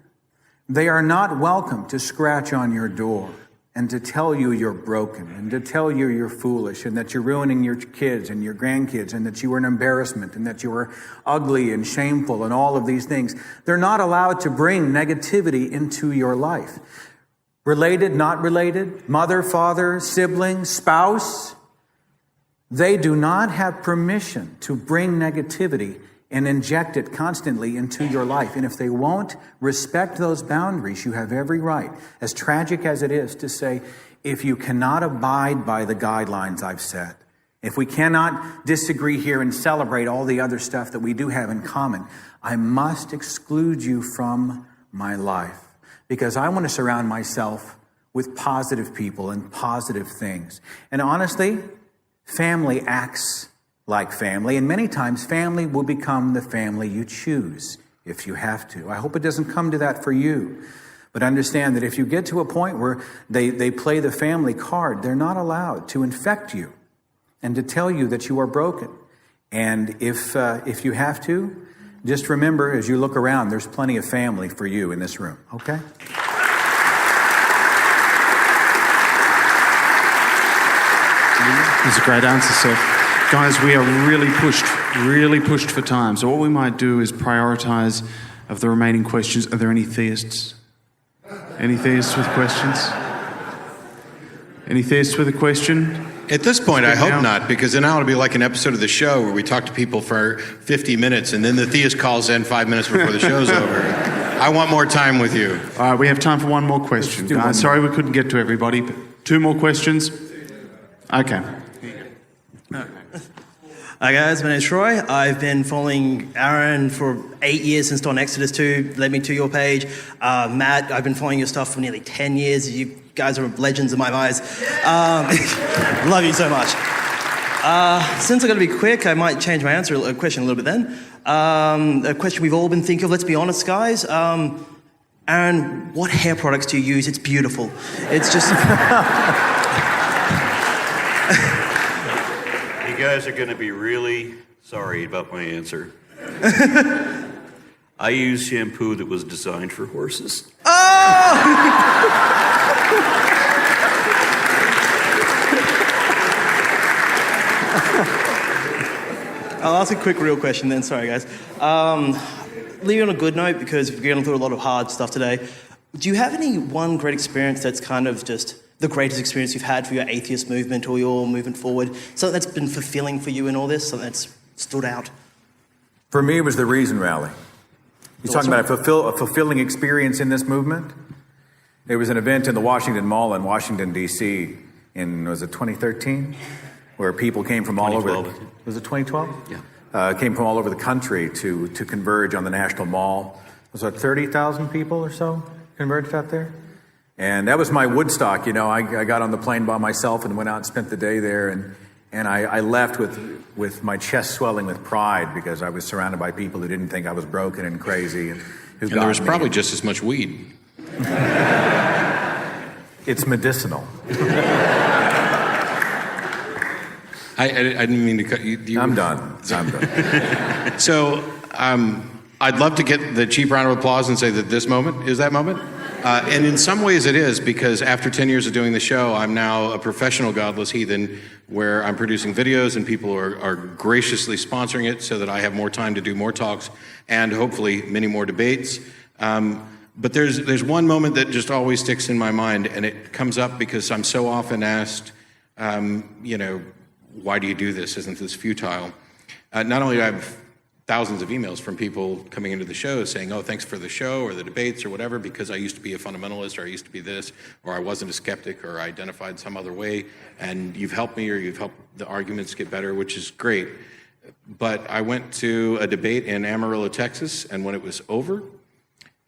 They are not welcome to scratch on your door and to tell you you're broken and to tell you you're foolish and that you're ruining your kids and your grandkids and that you are an embarrassment and that you are ugly and shameful and all of these things. They're not allowed to bring negativity into your life. Related, not related, mother, father, sibling, spouse, they do not have permission to bring negativity and inject it constantly into your life. And if they won't respect those boundaries, you have every right, as tragic as it is, to say, if you cannot abide by the guidelines I've set, if we cannot disagree here and celebrate all the other stuff that we do have in common, I must exclude you from my life, because I want to surround myself with positive people and positive things. And honestly, family acts like family, and many times family will become the family you choose if you have to. I hope it doesn't come to that for you. But understand that if you get to a point where they play the family card, they're not allowed to infect you and to tell you that you are broken. And if you have to, just remember as you look around, there's plenty of family for you in this room, okay? That's a great answer, Seth. Guys, we are really pushed for time. So what we might do is prioritize of the remaining questions. Are there any theists? Any theists with questions? Any theists with a question? At this point, I hope not, because then it'll be like an episode of the show where we talk to people for 50 minutes and then the theist calls in 5 minutes before the show's over. I want more time with you. All right, we have time for one more question. Guys, sorry we couldn't get to everybody, but 2 more questions? Okay. Hi guys, my name's Troy. I've been following Aron for 8 years since Dawn Exodus 2 led me to your page. Matt, I've been following your stuff for nearly 10 years. You guys are legends in my eyes. Love you so much. Since I'm going to be quick, I might change my question a little bit then. A question we've all been thinking of, let's be honest guys. Aron, what hair products do you use? It's beautiful. It's just... You guys are going to be really sorry about my answer. I use shampoo that was designed for horses. I'll ask a quick real question then, sorry guys. Leave it on a good note because we're going through a lot of hard stuff today. Do you have any one great experience that's kind of just the greatest experience you've had for your atheist movement or your movement forward? Something that's been fulfilling for you in all this? Something that's stood out? For me, it was the Reason Rally. You're talking about a fulfilling experience in this movement? It was an event in the Washington Mall in Washington, D.C. in, was it 2013? Where people came from all over. Was it 2012? Yeah. Came from all over the country to converge on the National Mall. Was it 30,000 people or so converged out there? And that was my Woodstock. You know, I got on the plane by myself and went out and spent the day there. And I left with my chest swelling with pride because I was surrounded by people who didn't think I was broken and crazy. And there was probably just as much weed. It's medicinal. I didn't mean to cut you. I'm done. So I'd love to get the cheap round of applause and say that this moment is that moment. And in some ways it is, because after 10 years of doing the show, I'm now a professional godless heathen where I'm producing videos and people are graciously sponsoring it so that I have more time to do more talks and hopefully many more debates. But there's one moment that just always sticks in my mind, and it comes up because I'm so often asked, why do you do this? Isn't this futile? Not only do I have thousands of emails from people coming into the show saying, oh, thanks for the show or the debates or whatever, because I used to be a fundamentalist or I used to be this, or I wasn't a skeptic or I identified some other way, and you've helped me or you've helped the arguments get better, which is great. But I went to a debate in Amarillo, Texas, and when it was over,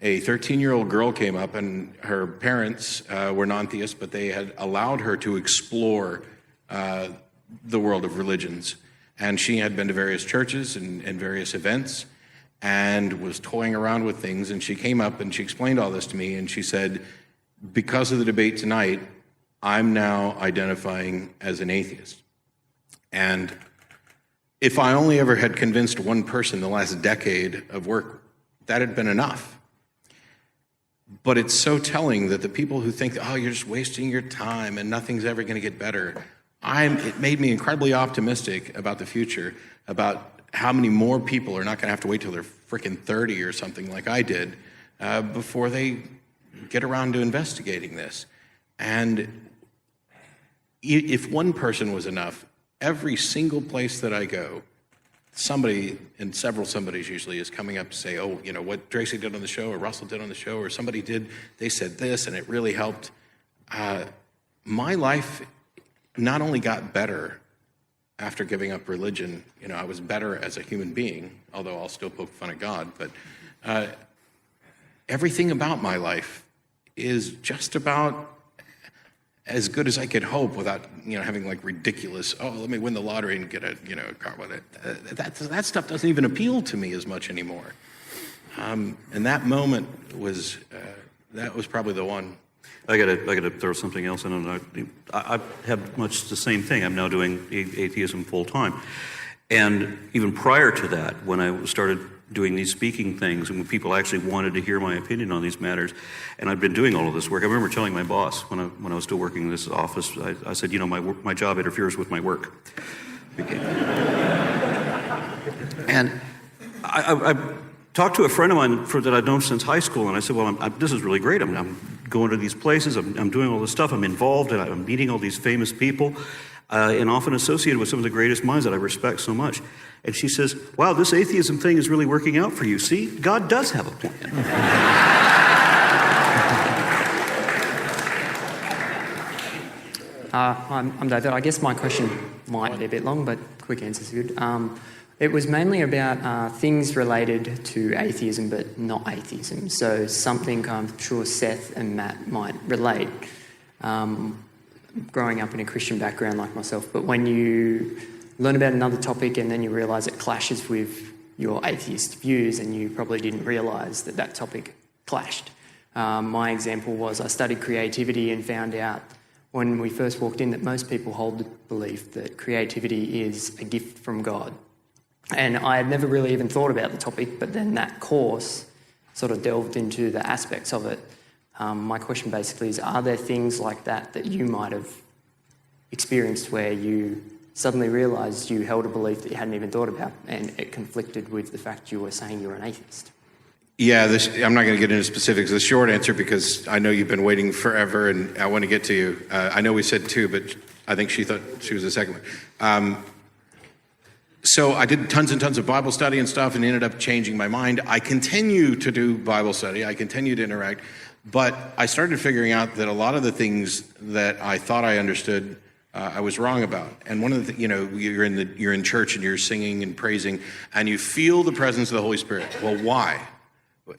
a 13-year-old girl came up, and her parents were non-theists, but they had allowed her to explore the world of religions. And she had been to various churches and various events and was toying around with things. And she came up and she explained all this to me. And she said, because of the debate tonight, I'm now identifying as an atheist. And if I only ever had convinced one person the last decade of work, that had been enough. But it's so telling that the people who think, oh, you're just wasting your time and nothing's ever going to get better, it made me incredibly optimistic about the future, about how many more people are not going to have to wait till they're freaking 30 or something like I did before they get around to investigating this. And if one person was enough, every single place that I go, somebody, and several somebodies usually, is coming up to say, oh, what Tracy did on the show or Russell did on the show or somebody did, they said this and it really helped. My life not only got better after giving up religion, I was better as a human being, although I'll still poke fun at God, but everything about my life is just about as good as I could hope without, having like ridiculous, oh, let me win the lottery and get a car with it. That stuff doesn't even appeal to me as much anymore. And that moment was probably the one. I gotta throw something else in. I have much the same thing. I'm now doing atheism full time, and even prior to that, when I started doing these speaking things, and when people actually wanted to hear my opinion on these matters, and I've been doing all of this work. I remember telling my boss when I was still working in this office, I said, my job interferes with my work, and I talked to a friend of mine that I'd known since high school, and I said, well, this is really great. I'm going to these places, I'm doing all this stuff, I'm involved, and I'm meeting all these famous people, and often associated with some of the greatest minds that I respect so much. And she says, wow, this atheism thing is really working out for you. See, God does have a plan. I'm David. I guess my question might be a bit long, but quick answer's good. It was mainly about things related to atheism, but not atheism. So something I'm sure Seth and Matt might relate, growing up in a Christian background like myself. But when you learn about another topic and then you realise it clashes with your atheist views and you probably didn't realise that topic clashed. My example was I studied creativity and found out when we first walked in that most people hold the belief that creativity is a gift from God. And I had never really even thought about the topic, but then that course sort of delved into the aspects of it. My question basically is, are there things like that you might have experienced where you suddenly realised you held a belief that you hadn't even thought about and it conflicted with the fact you were saying you were an atheist? Yeah, I'm not going to get into specifics. The short answer, because I know you've been waiting forever and I want to get to you. I know we said 2, but I think she thought she was the second one. So I did tons and tons of Bible study and stuff and ended up changing my mind. I continue to do Bible study. I continue to interact. But I started figuring out that a lot of the things that I thought I understood, I was wrong about. And one of the, you're in church and you're singing and praising and you feel the presence of the Holy Spirit. Well, why?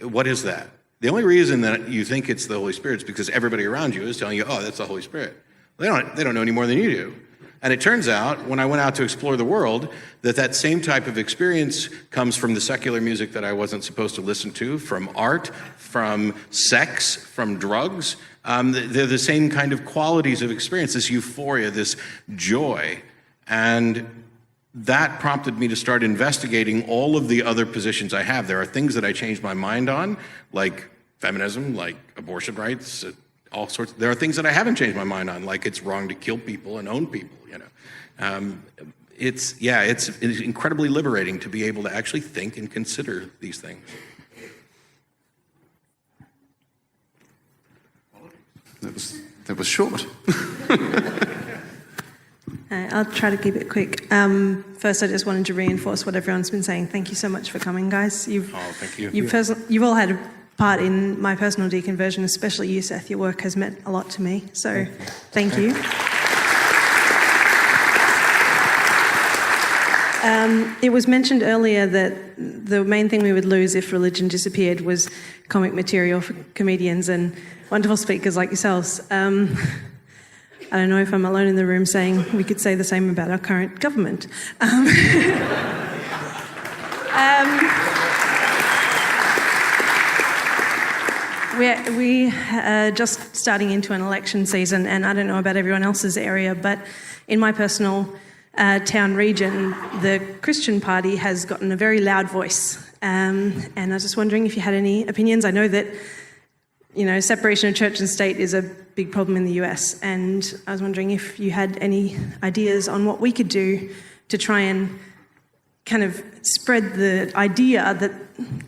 What is that? The only reason that you think it's the Holy Spirit is because everybody around you is telling you, oh, that's the Holy Spirit. They don't know any more than you do. And it turns out, when I went out to explore the world, that same type of experience comes from the secular music that I wasn't supposed to listen to, from art, from sex, from drugs. They're the same kind of qualities of experience, this euphoria, this joy. And that prompted me to start investigating all of the other positions I have. There are things that I changed my mind on, like feminism, like abortion rights, all sorts. There are things that I haven't changed my mind on, like it's wrong to kill people and own people. It's incredibly liberating to be able to actually think and consider these things. That was short. I'll try to keep it quick. First, I just wanted to reinforce what everyone's been saying. Thank you so much for coming, guys. Thank you. You've all had a part in my personal deconversion, especially you, Seth. Your work has meant a lot to me, so thank you. It was mentioned earlier that the main thing we would lose if religion disappeared was comic material for comedians and wonderful speakers like yourselves. I don't know if I'm alone in the room saying we could say the same about our current government. We are just starting into an election season, and I don't know about everyone else's area, but in my personal town region, the Christian Party has gotten a very loud voice. And I was just wondering if you had any opinions. I know that, separation of church and state is a big problem in the US, and I was wondering if you had any ideas on what we could do to try and kind of spread the idea that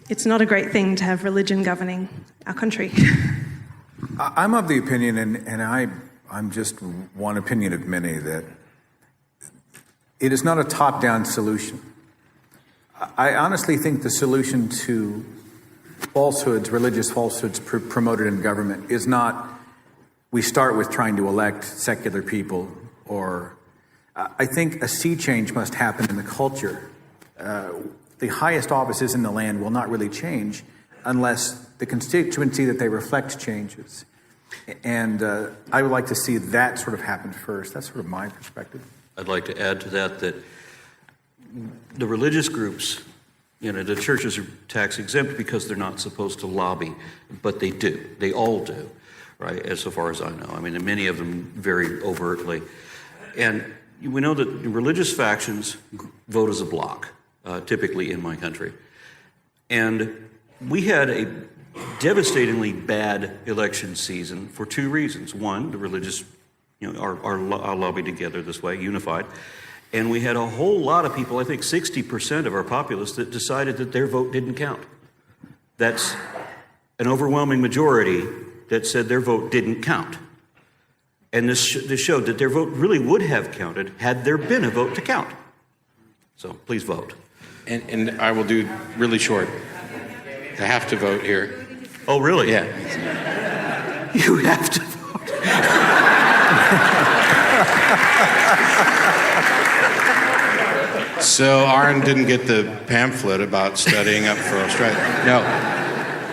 it's not a great thing to have religion governing our country. I'm of the opinion, and I'm just one opinion of many, that it is not a top-down solution. I honestly think the solution to falsehoods, religious falsehoods promoted in government is not we start with trying to elect secular people, or I think a sea change must happen in the culture. The highest offices in the land will not really change unless the constituency that they reflect changes. And I would like to see that sort of happen first. That's sort of my perspective. I'd like to add to that the religious groups, the churches are tax exempt because they're not supposed to lobby, but they do. They all do, right, as so far as I know. I mean, and many of them very overtly. And we know that religious factions vote as a bloc, typically in my country. And we had a devastatingly bad election season for 2 reasons. One, the religious are lobbied together this way, unified. And we had a whole lot of people, I think 60% of our populace, that decided that their vote didn't count. That's an overwhelming majority that said their vote didn't count. And this showed that their vote really would have counted had there been a vote to count. So please vote. And I will do really short. I have to vote here. Oh, really? Yeah. You have to vote. So Aron didn't get the pamphlet about studying up for Australia. No.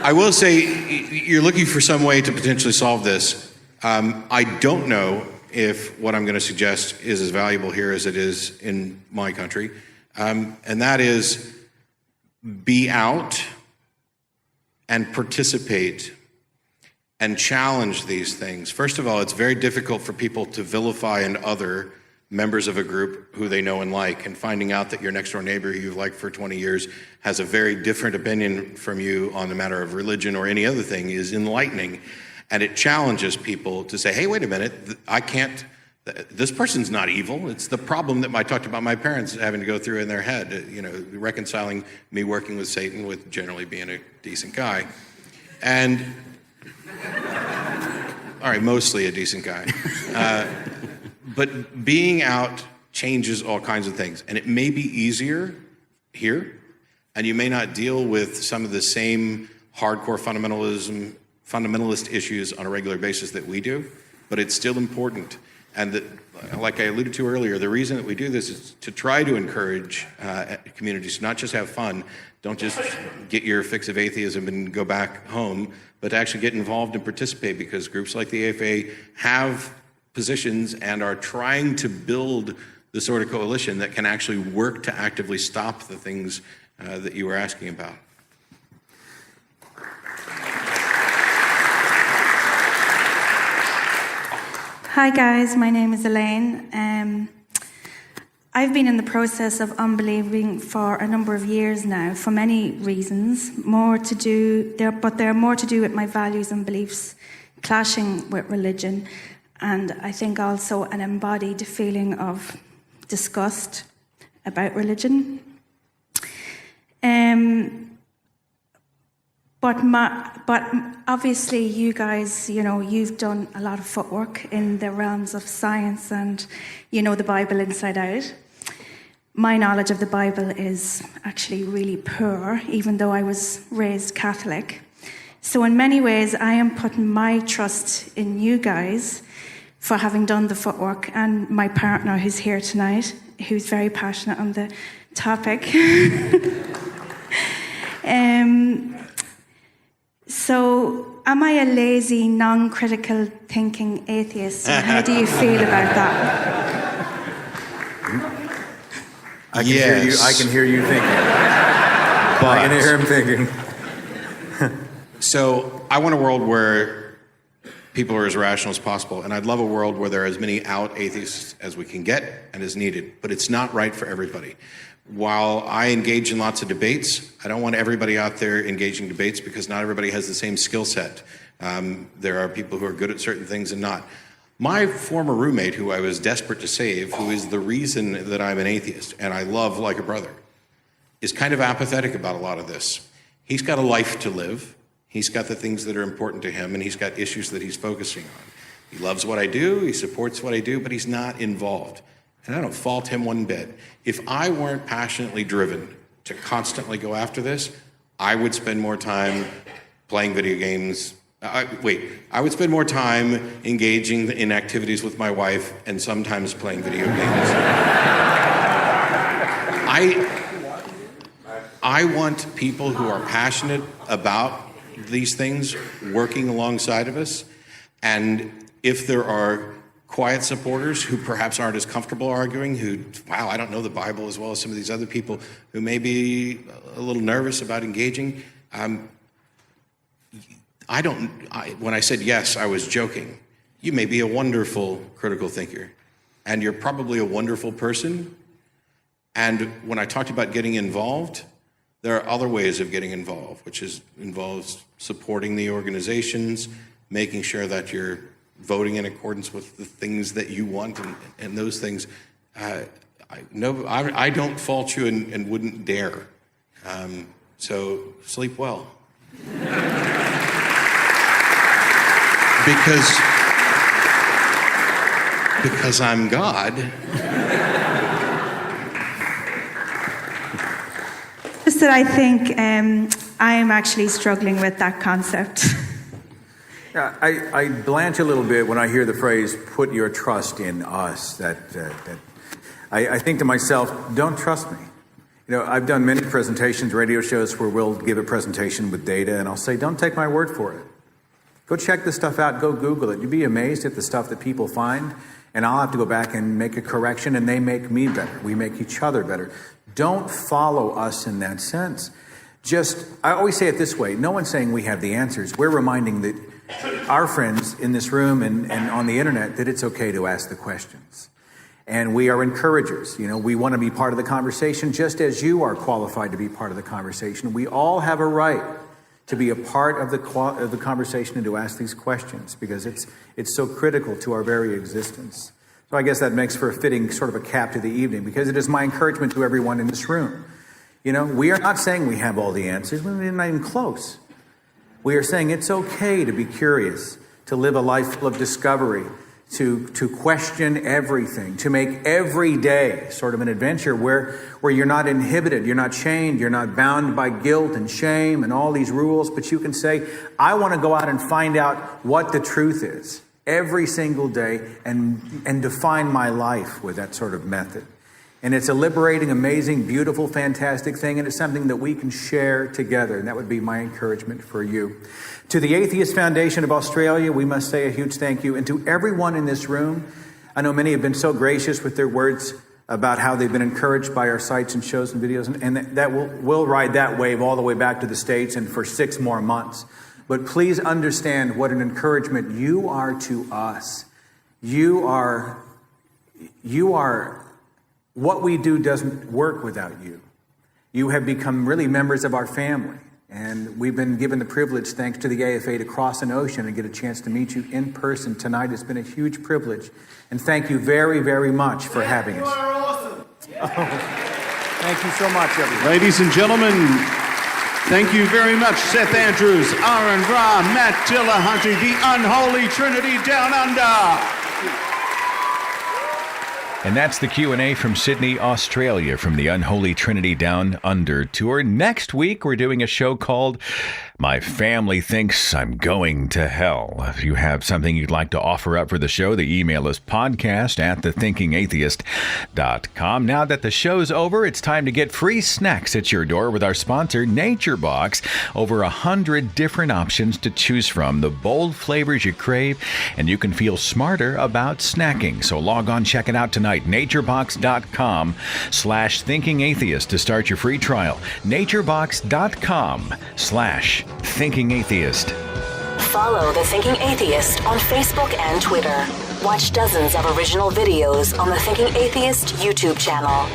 I will say, you're looking for some way to potentially solve this. I don't know if what I'm going to suggest is as valuable here as it is in my country. And that is be out and participate and challenge these things. First of all, it's very difficult for people to vilify and other members of a group who they know and like, and finding out that your next door neighbor who you've liked for 20 years has a very different opinion from you on the matter of religion or any other thing is enlightening. And it challenges people to say, hey, wait a minute, this person's not evil. It's the problem that I talked about my parents having to go through in their head, reconciling me working with Satan with generally being a decent guy. And, all right, mostly a decent guy. But being out changes all kinds of things. And it may be easier here, and you may not deal with some of the same hardcore fundamentalist issues on a regular basis that we do, but it's still important. And that, like I alluded to earlier, the reason that we do this is to try to encourage communities to not just have fun, don't just get your fix of atheism and go back home, but to actually get involved and participate, because groups like the AFA have positions and are trying to build the sort of coalition that can actually work to actively stop the things that you were asking about. Hi guys, my name is Elaine. I've been in the process of unbelieving for a number of years now, for many reasons, but they're more to do with my values and beliefs clashing with religion, and I think also an embodied feeling of disgust about religion. But obviously you guys, you've done a lot of footwork in the realms of science and you know the Bible inside out. My knowledge of the Bible is actually really poor, even though I was raised Catholic. So in many ways, I am putting my trust in you guys for having done the footwork, and my partner who's here tonight, who's very passionate on the topic. So, am I a lazy, non-critical thinking atheist? And how do you feel about that? I can hear you thinking. I can hear him thinking. So, I want a world where people are as rational as possible, and I'd love a world where there are as many out atheists as we can get and as needed, but it's not right for everybody. While I engage in lots of debates, I don't want everybody out there engaging debates because not everybody has the same skill set. There are people who are good at certain things and not. My former roommate, who I was desperate to save, who is the reason that I'm an atheist and I love like a brother, is kind of apathetic about a lot of this. He's got a life to live. He's got the things that are important to him, and he's got issues that he's focusing on. He loves what I do, he supports what I do, but he's not involved. And I don't fault him one bit. If I weren't passionately driven to constantly go after this, I would spend more time playing video games. I would spend more time engaging in activities with my wife and sometimes playing video games. I want people who are passionate about these things working alongside of us. And if there are quiet supporters who perhaps aren't as comfortable arguing, I don't know the Bible as well as some of these other people who may be a little nervous about engaging. When I said yes, I was joking. You may be a wonderful critical thinker, and you're probably a wonderful person. And when I talked about getting involved, there are other ways of getting involved, which involves supporting the organizations, making sure that you're voting in accordance with the things that you want and those things. I don't fault you and wouldn't dare. So sleep well. Because I'm God. Just that I think I am actually struggling with that concept. Yeah, I blanch a little bit when I hear the phrase, put your trust in us. I think to myself, don't trust me. I've done many presentations, radio shows where we'll give a presentation with data and I'll say, don't take my word for it. Go check this stuff out, go Google it. You'd be amazed at the stuff that people find, and I'll have to go back and make a correction, and they make me better. We make each other better. Don't follow us in that sense. I always say it this way, no one's saying we have the answers. We're reminding that our friends in this room and on the internet that it's okay to ask the questions. And we are encouragers. We want to be part of the conversation just as you are qualified to be part of the conversation. We all have a right to be a part of the conversation and to ask these questions because it's so critical to our very existence. So I guess that makes for a fitting sort of a cap to the evening because it is my encouragement to everyone in this room. We are not saying we have all the answers. We're not even close. We are saying it's okay to be curious, to live a life full of discovery, to question everything, to make every day sort of an adventure where you're not inhibited, you're not chained, you're not bound by guilt and shame and all these rules, but you can say, I want to go out and find out what the truth is every single day and define my life with that sort of method. And it's a liberating, amazing, beautiful, fantastic thing, and it's something that we can share together, and that would be my encouragement for you. To the Atheist Foundation of Australia, we must say a huge thank you, and to everyone in this room. I know many have been so gracious with their words about how they've been encouraged by our sites and shows and videos, and that we'll ride that wave all the way back to the States and for 6 more months. But please understand what an encouragement you are to us. You are what we do doesn't work without you. You have become really members of our family. And we've been given the privilege, thanks to the AFA, to cross an ocean and get a chance to meet you in person tonight. It's been a huge privilege. And thank you very, very much for having us. You are awesome. Thank you so much, everyone. Ladies and gentlemen, thank you very much, Seth Andrews, Aron, Matt Dillahunty, the Unholy Trinity Down Under. And that's the Q&A from Sydney, Australia, from the Unholy Trinity Down Under tour. Next week, we're doing a show called My Family Thinks I'm Going to Hell. If you have something you'd like to offer up for the show, the email is podcast@thethinkingatheist.com. Now that the show's over, it's time to get free snacks at your door with our sponsor, Nature Box. Over 100 different options to choose from, the bold flavors you crave, and you can feel smarter about snacking. So log on, check it out tonight. naturebox.com/thinkingatheist to start your free trial. naturebox.com/thinkingatheist. Follow The Thinking Atheist on Facebook and Twitter. Watch dozens of original videos on the Thinking Atheist YouTube channel.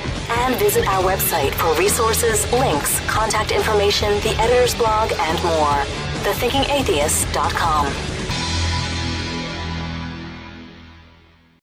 And visit our website for resources, links, contact information, the editor's blog, and more. thethinkingatheist.com.